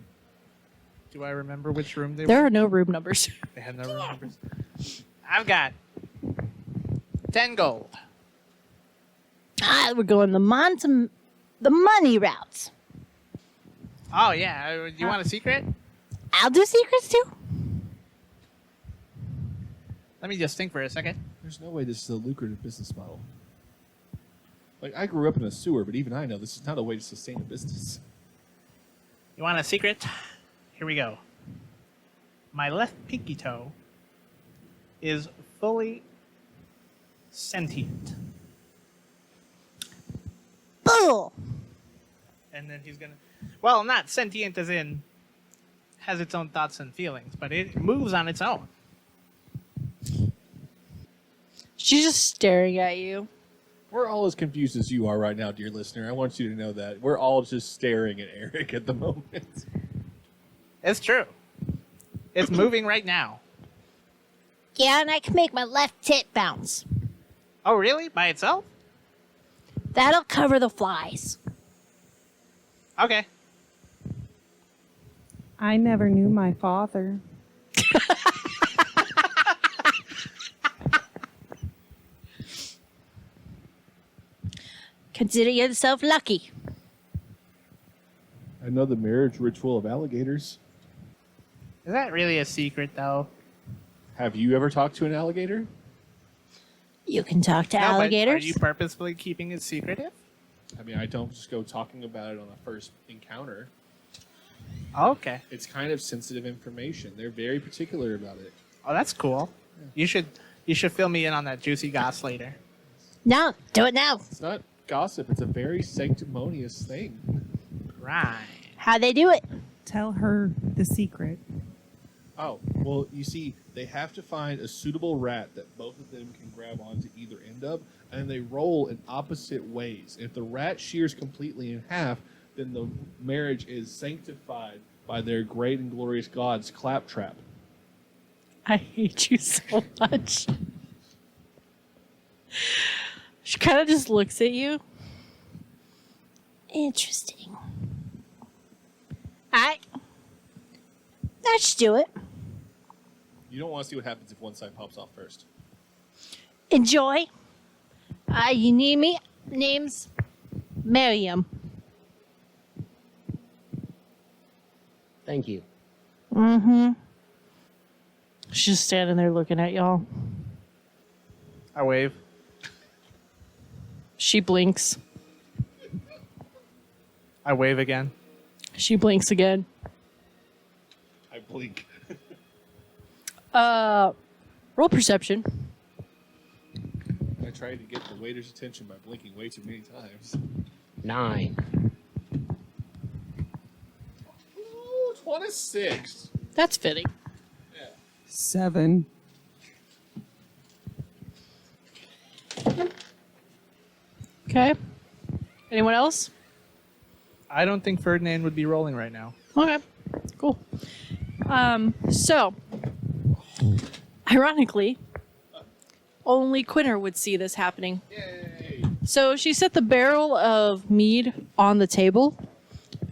Do I remember which room they There were? are no room numbers. They had no room numbers. I've got 10 gold. We're going the money routes. Oh yeah, you want a secret? I'll do secrets too. Let me just think for a second. There's no way this is a lucrative business model. Like, I grew up in a sewer, but even I know this is not a way to sustain a business. You want a secret? Here we go. My left pinky toe is fully sentient. Bull. And then he's gonna, well, not sentient as in has its own thoughts and feelings, but it moves on its own. She's just staring at you. We're all as confused as you are right now, dear listener. I want you to know that. We're all just staring at Eric at the moment. It's true. It's moving right now. Yeah, and I can make my left tit bounce. Oh, really? By itself? That'll cover the flies. Okay. I never knew my father. Consider yourself lucky. I know the marriage ritual of alligators. Is that really a secret, though? Have you ever talked to an alligator? You can talk to No, but alligators. are you purposefully keeping it secretive? I mean, I don't just go talking about it on a first encounter. Okay. It's kind of sensitive information. They're very particular about it. Oh, that's cool. You should fill me in on that juicy goss later. No, do it now. It's not gossip. It's a very sanctimonious thing. Right. How they do it? Tell her the secret. Oh, well, you see, they have to find a suitable rat that both of them can grab onto either end of, and they roll in opposite ways. If the rat shears completely in half, then the marriage is sanctified by their great and glorious God's claptrap. I hate you so much. She kind of just looks at you. Interesting. That should do it. You don't want to see what happens if one side pops off first. Enjoy. You need me? Name's Miriam. Thank you. Mm-hmm. She's just standing there looking at y'all. I wave. She blinks. I wave again. She blinks again. I blink. Roll perception. I tried to get the waiter's attention by blinking way too many times. 9. Ooh, 26. That's fitting. 7. Okay. Anyone else? I don't think Ferdinand would be rolling right now. Okay. Cool. So, ironically, only Quinner would see this happening. Yay! So she set the barrel of mead on the table.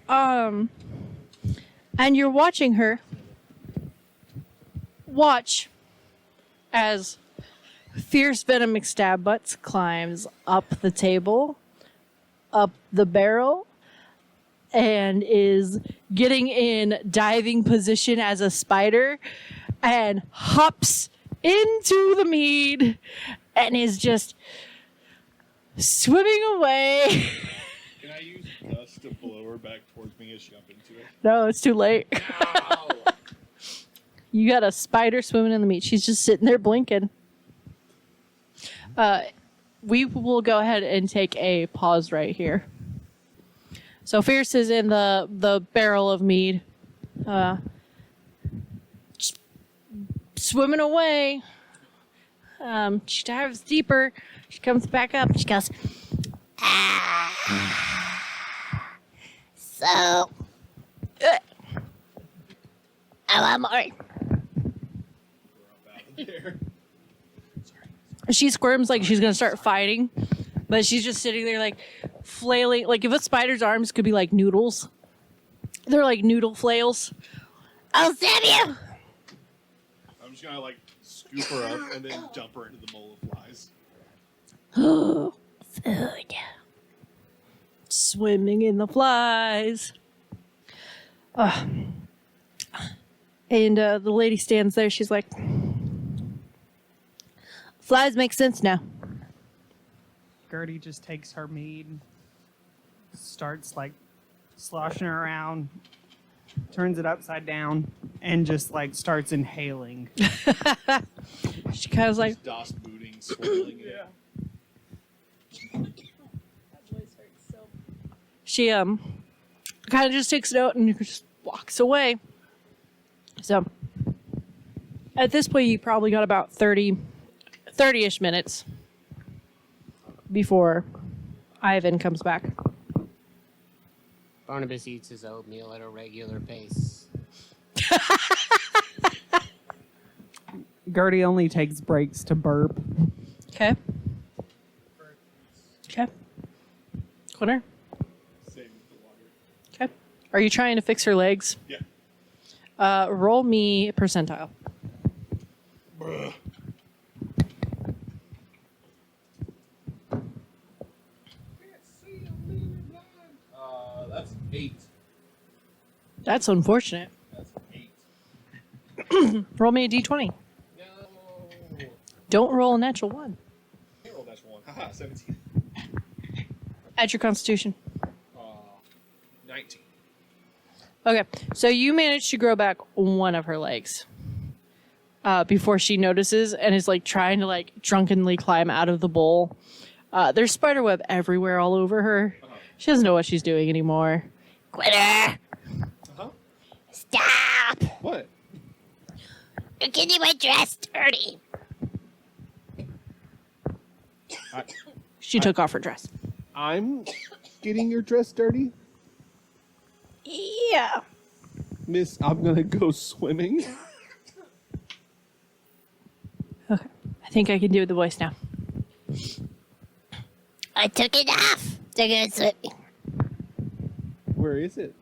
And you're watching her watch as fierce venom McStab Butts climbs up the table, up the barrel, and is getting in diving position as a spider and hops into the mead and is just swimming away. Can I use dust to blow her back towards me as she up into it? No, it's too late. Ow! You got a spider swimming in the meat. She's just sitting there blinking. We will go ahead and take a pause right here. So Fierce is in the barrel of mead, swimming away. She dives deeper. She comes back up. She goes, So, oh, I'm alright. She squirms like she's gonna start fighting, but she's just sitting there like flailing. Like if a spider's arms could be like noodles, they're like noodle flails. I'll save you. I'm just gonna like scoop her up and then dump her into the bowl of flies. Food. Swimming in the flies. And the lady stands there. She's like, flies make sense now. Gertie just takes her mead, starts like sloshing around, turns it upside down, and just like starts inhaling. she kind of like, Das booting, swirling it. she kind of just takes it out and just walks away. So at this point, you probably got about 30-ish minutes before Ivan comes back. Barnabas eats his oatmeal at a regular pace. Gertie only takes breaks to burp. Okay. Okay. Quinner? Same with the water. Okay. Are you trying to fix her legs? Yeah. Roll me percentile. Bruh. That's 8. That's unfortunate. That's 8. Roll me a d20. No. Don't roll a natural 1. Can't roll natural 1. Haha, 17. Add your constitution. 19. Okay, so you managed to grow back one of her legs. before she notices and is like trying to like drunkenly climb out of the bowl. There's spider web everywhere all over her. She doesn't know what she's doing anymore. Quitter! Stop! What? You're getting my dress dirty. She took off her dress. I'm getting your dress dirty? Yeah. Miss, I'm gonna go swimming. Okay. I think I can do the voice now. I took it off to go swimming. Where is it?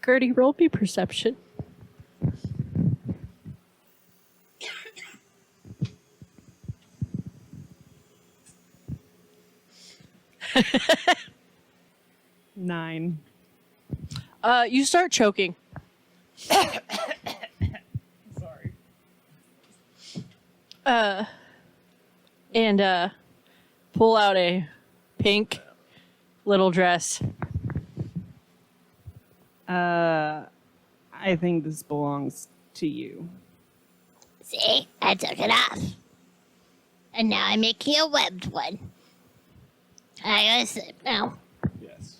Gertie, roll me perception. Nine. You start choking. Sorry. And pull out a pink little dress. I think this belongs to you. See? I took it off. And now I'm making a webbed one. I go sleep now. Yes.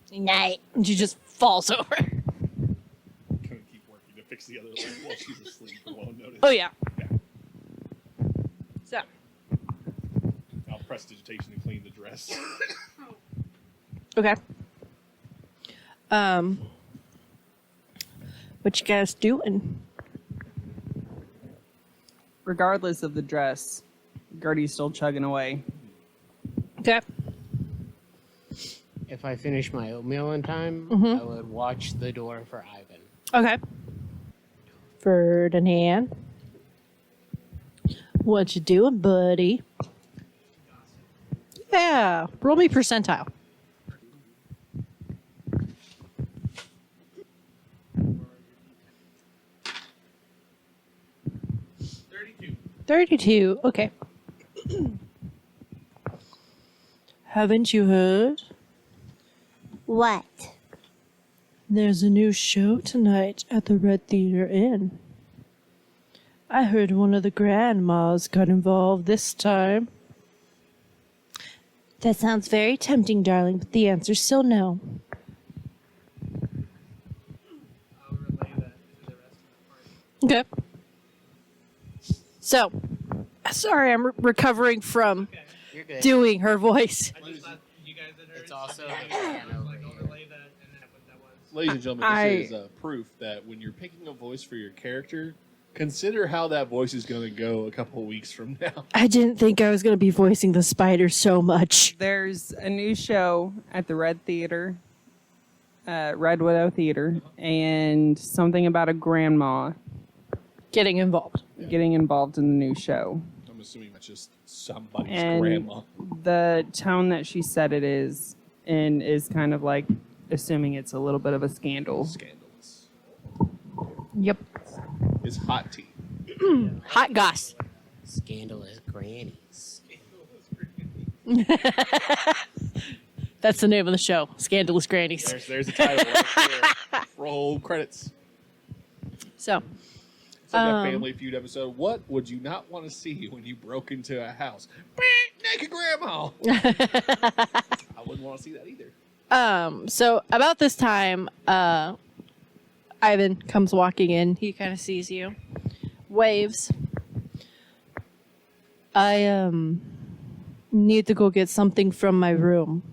Good night. And she just falls over. Gonna keep working to fix the other leg while she's asleep and won't notice. Oh, yeah. So, I'll prestidigitation to clean the dress. okay. What you guys doing? Regardless of the dress, Gertie's still chugging away. Okay. If I finish my oatmeal in time, Mhm. I would watch the door for Ivan. Okay. Ferdinand. What you doing, buddy? Yeah. Roll me percentile. 32. Okay. Haven't you heard? What? There's a new show tonight at the Red Theater Inn. I heard one of the grandmas got involved this time. That sounds very tempting, darling, but the answer's still no. I'll relay that to the rest of the party. Okay. So, sorry, I'm recovering from You're good. doing her voice. I just thought you guys had heard It's also something. the piano Like, I'll right relay that and then what that was. Ladies and gentlemen, this is proof that when you're picking a voice for your character, consider how that voice is going to go a couple of weeks from now. I didn't think I was going to be voicing the spider so much. There's a new show at the Red Theater, Red Widow Theater, and something about a grandma Getting involved. getting involved in the new show. I'm assuming that's just somebody's And grandma. the tone that she said it is, and is kind of like assuming it's a little bit of a scandal. Scandalous. Yep. It's hot tea. Hot goss. Scandalous Grannies. That's the name of the show. Scandalous Grannies. There's the title. Right there. Roll credits. So, It's like that Family Feud episode. What would you not want to see when you broke into a house? Naked grandma. I wouldn't want to see that either. so about this time, Ivan comes walking in. He kind of sees you, waves. I need to go get something from my room.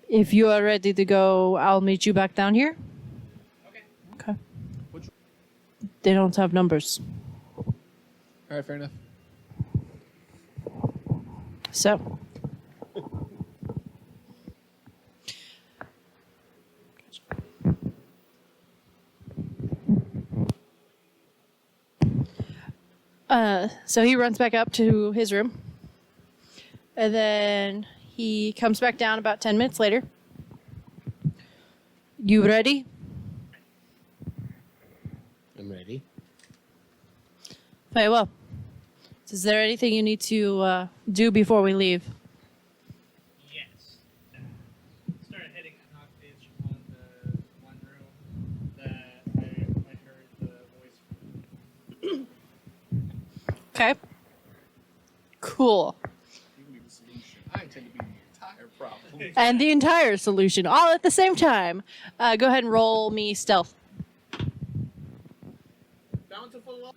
If you are ready to go, I'll meet you back down here. Okay. They don't have numbers. All right, fair enough. So. So he runs back up to his room. And then he comes back down about 10 minutes later. You ready? I'm ready. Very well. Is there anything you need to do before we leave? Yes. Started hitting a knock bitch on the one room that I heard the voice from. Okay. Cool. You can be the solution. I intend to be the entire problem. And the entire solution, all at the same time. Go ahead and roll me stealth. Bountiful.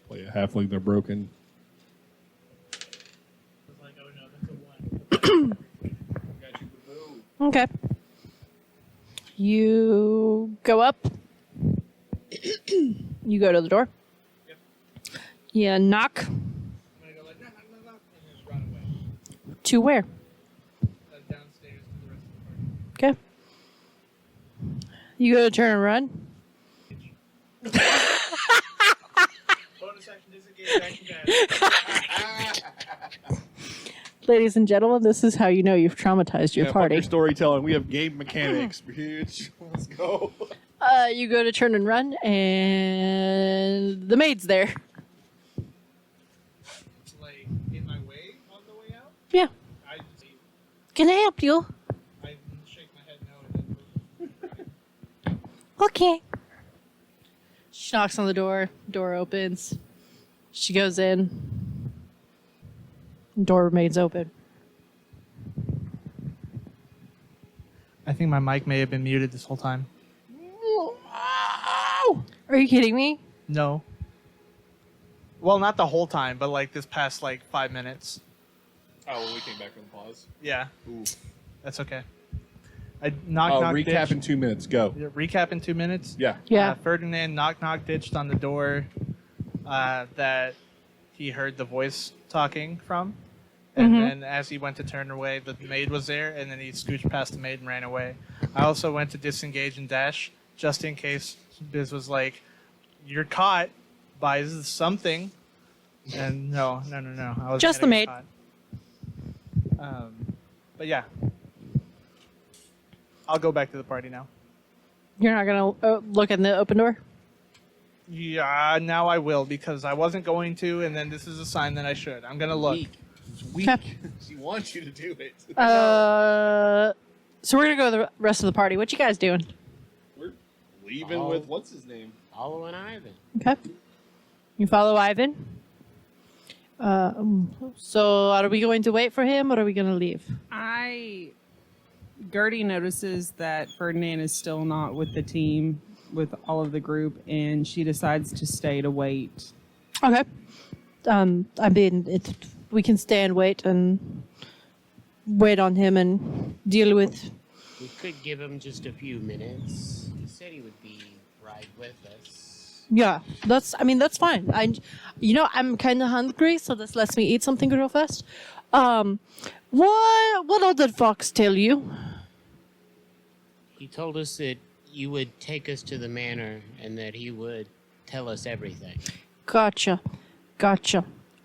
Play a halfling, they're broken. Like, oh no, that's a 1. Got you, boo. Okay. You go up. You go to the door. Yep. You knock. I'm gonna go like, knock, knock, knock, knock, and just run away. To where? Downstairs to the rest of the party. Okay. You go to turn and run. Bonus action, disengage, action dash. Ladies and gentlemen, this is how you know you've traumatized your Fuck party. your storytelling. We have game mechanics, bitch. Let's go. You go to turn and run, and the maid's there. It's like in my way on the way out. Yeah. I Can I help you? shake my head no. And then Okay. She knocks on the door. Door opens. She goes in. Door remains open. I think my mic may have been muted this whole time. Are you kidding me? No. Well, not the whole time, but like this past like 5 minutes. Oh, well, we came back from the pause. Yeah, Ooh. that's okay. I knock Oh, knock recap ditched. in 2 minutes. Go. Recap in 2 minutes. Yeah. Yeah. Ferdinand knock ditched on the door that he heard the voice talking from. And then as he went to turn away, the maid was there, and then he scooched past the maid and ran away. I also went to disengage and dash, just in case Biz was like, "You're caught by something." And no. I was Just the maid. But yeah. I'll go back to the party now. You're not going to look in the open door? Yeah, now I will, because I wasn't going to, and then this is a sign that I should. I'm going to look. It's weak. Okay. She wants you to do it. So we're going to go to the rest of the party. What you guys doing? We're leaving Oh. with what's his name? Following Ivan. Okay. You follow Ivan. So are we going to wait for him, or are we going to leave? Gertie notices that Ferdinand is still not with the team, with all of the group, and she decides to stay to wait. Okay. I mean, we can stay and wait on him and deal with. We could give him just a few minutes. He said he would be right with us. Yeah, that's fine. I'm kind of hungry, so this lets me eat something real fast. What all did Fox tell you? He told us that you would take us to the manor and that he would tell us everything. Gotcha.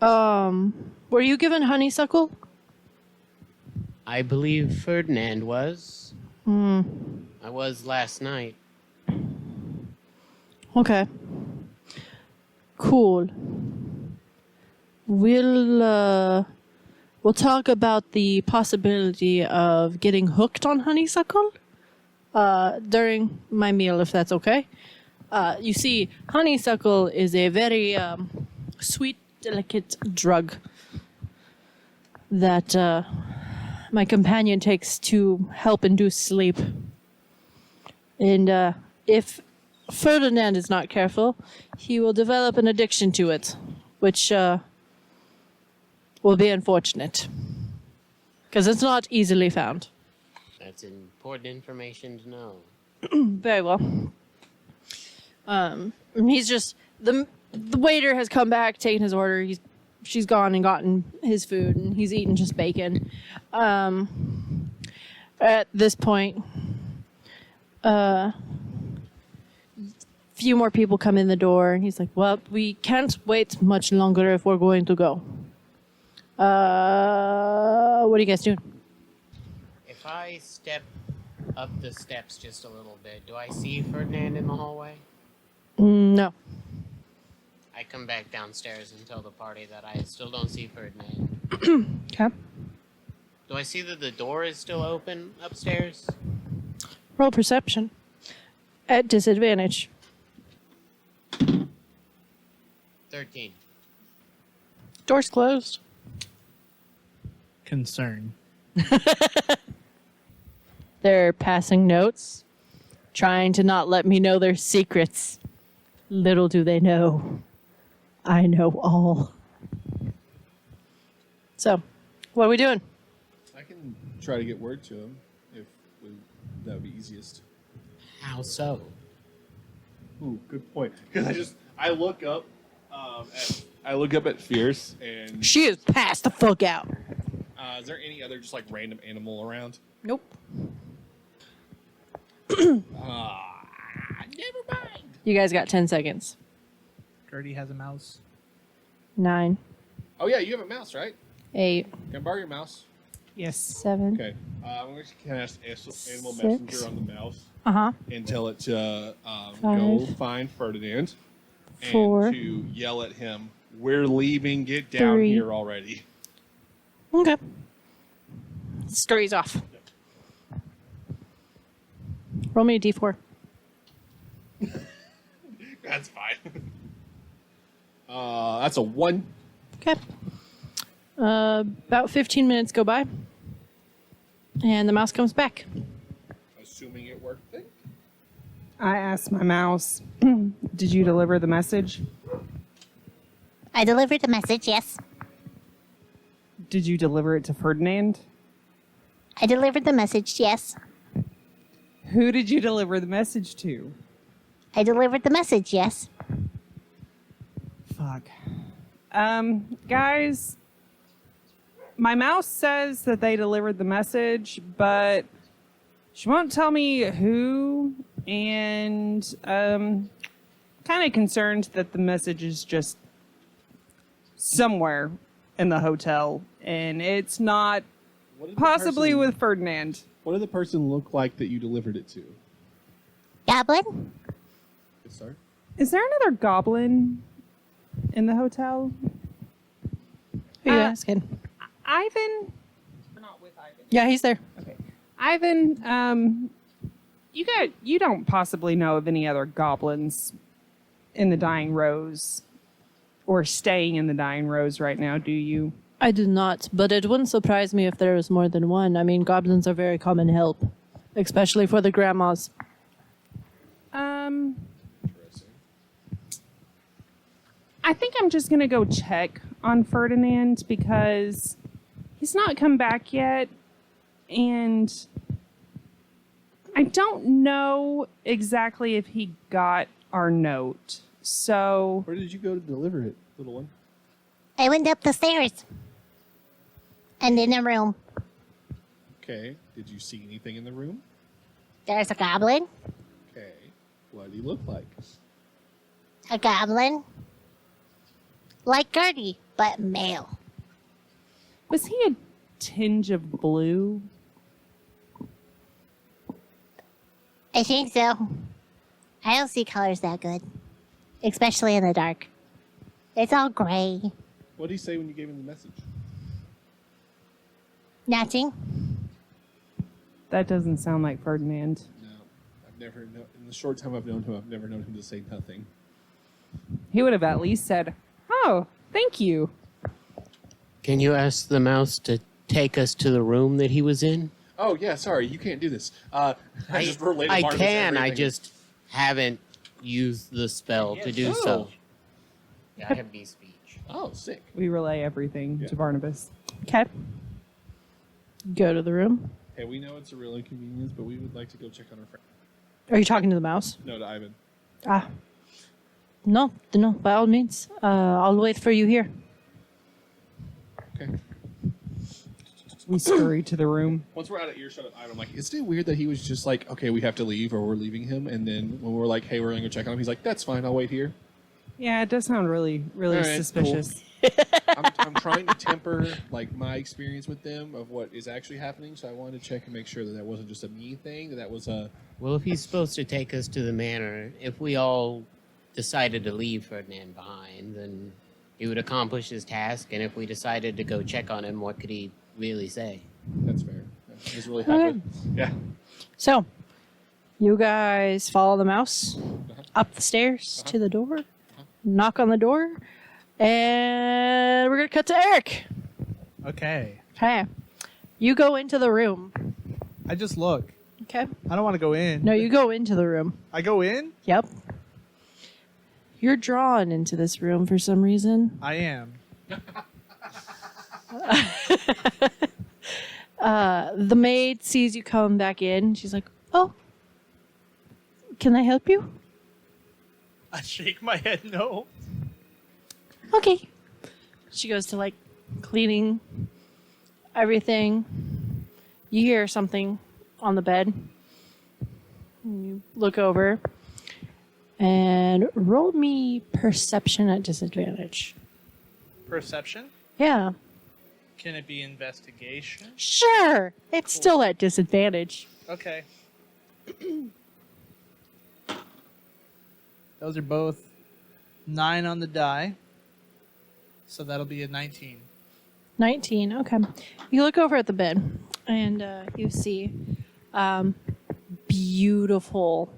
Were you given honeysuckle? I believe Ferdinand was. I was last night. Okay. Cool. We'll talk about the possibility of getting hooked on honeysuckle during my meal, if that's okay. You see, honeysuckle is a very sweet, delicate drug that my companion takes to help induce sleep. And if Ferdinand is not careful, he will develop an addiction to it, which will be unfortunate. Because it's not easily found. That's important information to know. Very well. He's just the waiter has come back, taken his order. She's gone and gotten his food, and he's eaten just bacon. At this point, few more people come in the door, and he's like, "Well, we can't wait much longer if we're going to go. What are you guys doing?" If I step up the steps just a little bit, do I see Ferdinand in the hallway? No. I come back downstairs and tell the party that I still don't see Ferdinand. Okay. Do I see that the door is still open upstairs? Roll perception. At disadvantage. 13. Door's closed. Concern. They're passing notes, trying to not let me know their secrets. Little do they know, I know all. So, what are we doing? I can try to get word to him if that would be easiest. How so? Ooh, good point. Because I look up at Fierce, and She is passed the fuck out. is there any other just like random animal around? Nope. Never mind. You guys got 10 seconds. Gertie has a mouse. 9, Oh yeah, you have a mouse, right? 8, Can I borrow your mouse? Yes. 7. Okay. I'm going to cast Animal 6. Messenger on the mouse Uh-huh. and tell it to Five. go find Ferdinand 4. and to yell at him, "We're leaving. Get down 3. here already." Okay. Scurries off. Roll me a d4. That's fine. That's a 1. Okay. About 15 minutes go by, and the mouse comes back. Assuming it worked. Then. I asked my mouse, did you deliver the message? I delivered the message, yes. Did you deliver it to Ferdinand? I delivered the message, yes. Who did you deliver the message to? I delivered the message, yes. Fuck. Guys, my mouse says that they delivered the message, but she won't tell me who, and kind of concerned that the message is just somewhere in the hotel, and it's not What did possibly with Ferdinand. What did the person look like that you delivered it to? Goblin? Good start. Is there another goblin in the hotel? Who are you asking? Ivan? We're not with Ivan. Yeah, he's there. Okay. Ivan, you don't possibly know of any other goblins in the Dying Rose or staying in the Dying Rose right now, do you? I do not, but it wouldn't surprise me if there was more than one. I mean, goblins are very common help, especially for the grandmas. Interesting. I think I'm just gonna go check on Ferdinand because he's not come back yet, and I don't know exactly if he got our note. So Where did you go to deliver it, little one? I went up the stairs. And in a room. Okay. Did you see anything in the room? There's a goblin. Okay. What did he look like? A goblin. Like Gertie, but male. was he a tinge of blue? I think so. I don't see colors that good. Especially in the dark. It's all gray. What did he say when you gave him the message? Nothing. That doesn't sound like Ferdinand. No. I've never known, in the short time I've known him, I've never known him to say nothing. He would have at least said, "Oh, thank you." Can you ask the mouse to take us to the room that he was in? Oh, yeah, sorry, you can't do this. I just related I Barnabas can, I everything. just haven't used the spell to do so. Yeah, I have beast speech. Oh, sick. We relay everything Yeah. to Barnabas. Okay. Go to the room. Hey, we know it's a real inconvenience, but we would like to go check on our friend. Are you talking to the mouse? No, to Ivan. Ah. No, by all means. I'll wait for you here. Okay. We scurry to the room. Once we're out of earshot of Ivan, I'm like, isn't it weird that he was just like, okay, we have to leave, or we're leaving him, and then when we're like, hey, we're going to go check on him, he's like, that's fine, I'll wait here. Yeah, it does sound really, really All right, suspicious. I'm trying to temper like my experience with them of what is actually happening, so I wanted to check and make sure that that wasn't just a me thing, that was a... Well, if he's supposed to take us to the manor, if we all decided to leave Ferdinand behind, then he would accomplish his task, and if we decided to go check on him, what could he really say? That's fair. I was really happy. Yeah. So, you guys follow the mouse up the stairs to the door, knock on the door. And we're going to cut to Eric. Okay. Okay. You go into the room. I just look. Okay. I don't want to go in. No, you go into the room. I go in? Yep. You're drawn into this room for some reason. I am. The maid sees you come back in. She's like, "Oh, can I help you?" I shake my head no. Okay. She goes to like cleaning everything. You hear something on the bed. You look over and roll me perception at disadvantage. Perception? Yeah. Can it be investigation? Sure. It's still at disadvantage. Okay. Those are both 9 on the die. So that'll be a 19. 19. Okay. You look over at the bed and you see beautiful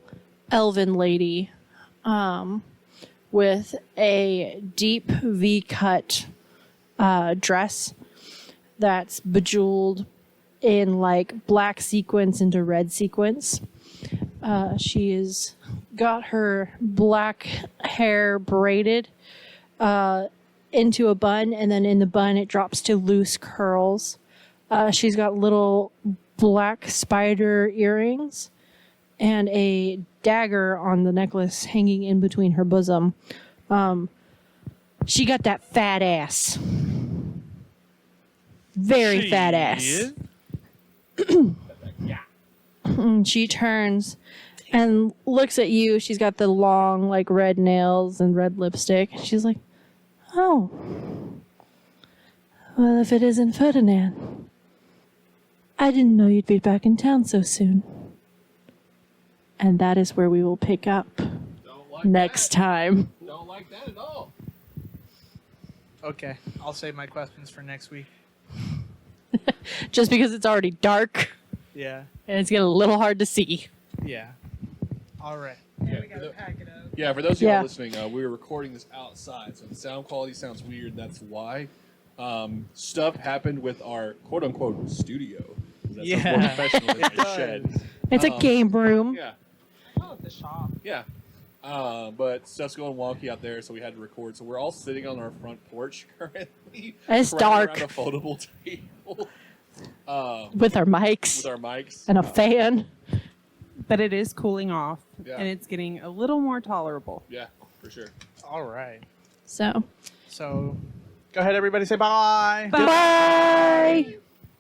elven lady with a deep V-cut dress that's bejeweled in like black sequins into red sequins. She's got her black hair braided into a bun, and then in the bun it drops to loose curls. She's got little black spider earrings and a dagger on the necklace hanging in between her bosom. She got that fat ass. Very fat ass. She turns and looks at you. She's got the long, like, red nails and red lipstick. She's like, "Oh. Well, if it isn't Ferdinand. I didn't know you'd be back in town so soon." And that is where we will pick up next time. Don't like that at all. Okay. I'll save my questions for next week. Just because it's already dark Yeah. and it's getting a little hard to see. Yeah. All right. Yeah, we gotta pack it up. Yeah, for those of you Yeah. listening, we were recording this outside, so the sound quality sounds weird. That's why. Stuff happened with our quote-unquote studio. That sounds more Yeah. professional than It my does. shed. It's a game room. Yeah, Oh, the shop. yeah. But stuff's going wonky out there, so we had to record. So we're all sitting on our front porch currently. It's crowded dark. around a foldable table. With our mics With our mics. and a fan. But it is cooling off, Yeah. and it's getting a little more tolerable. Yeah, for sure. All right. So, So go ahead, everybody. Say bye. bye.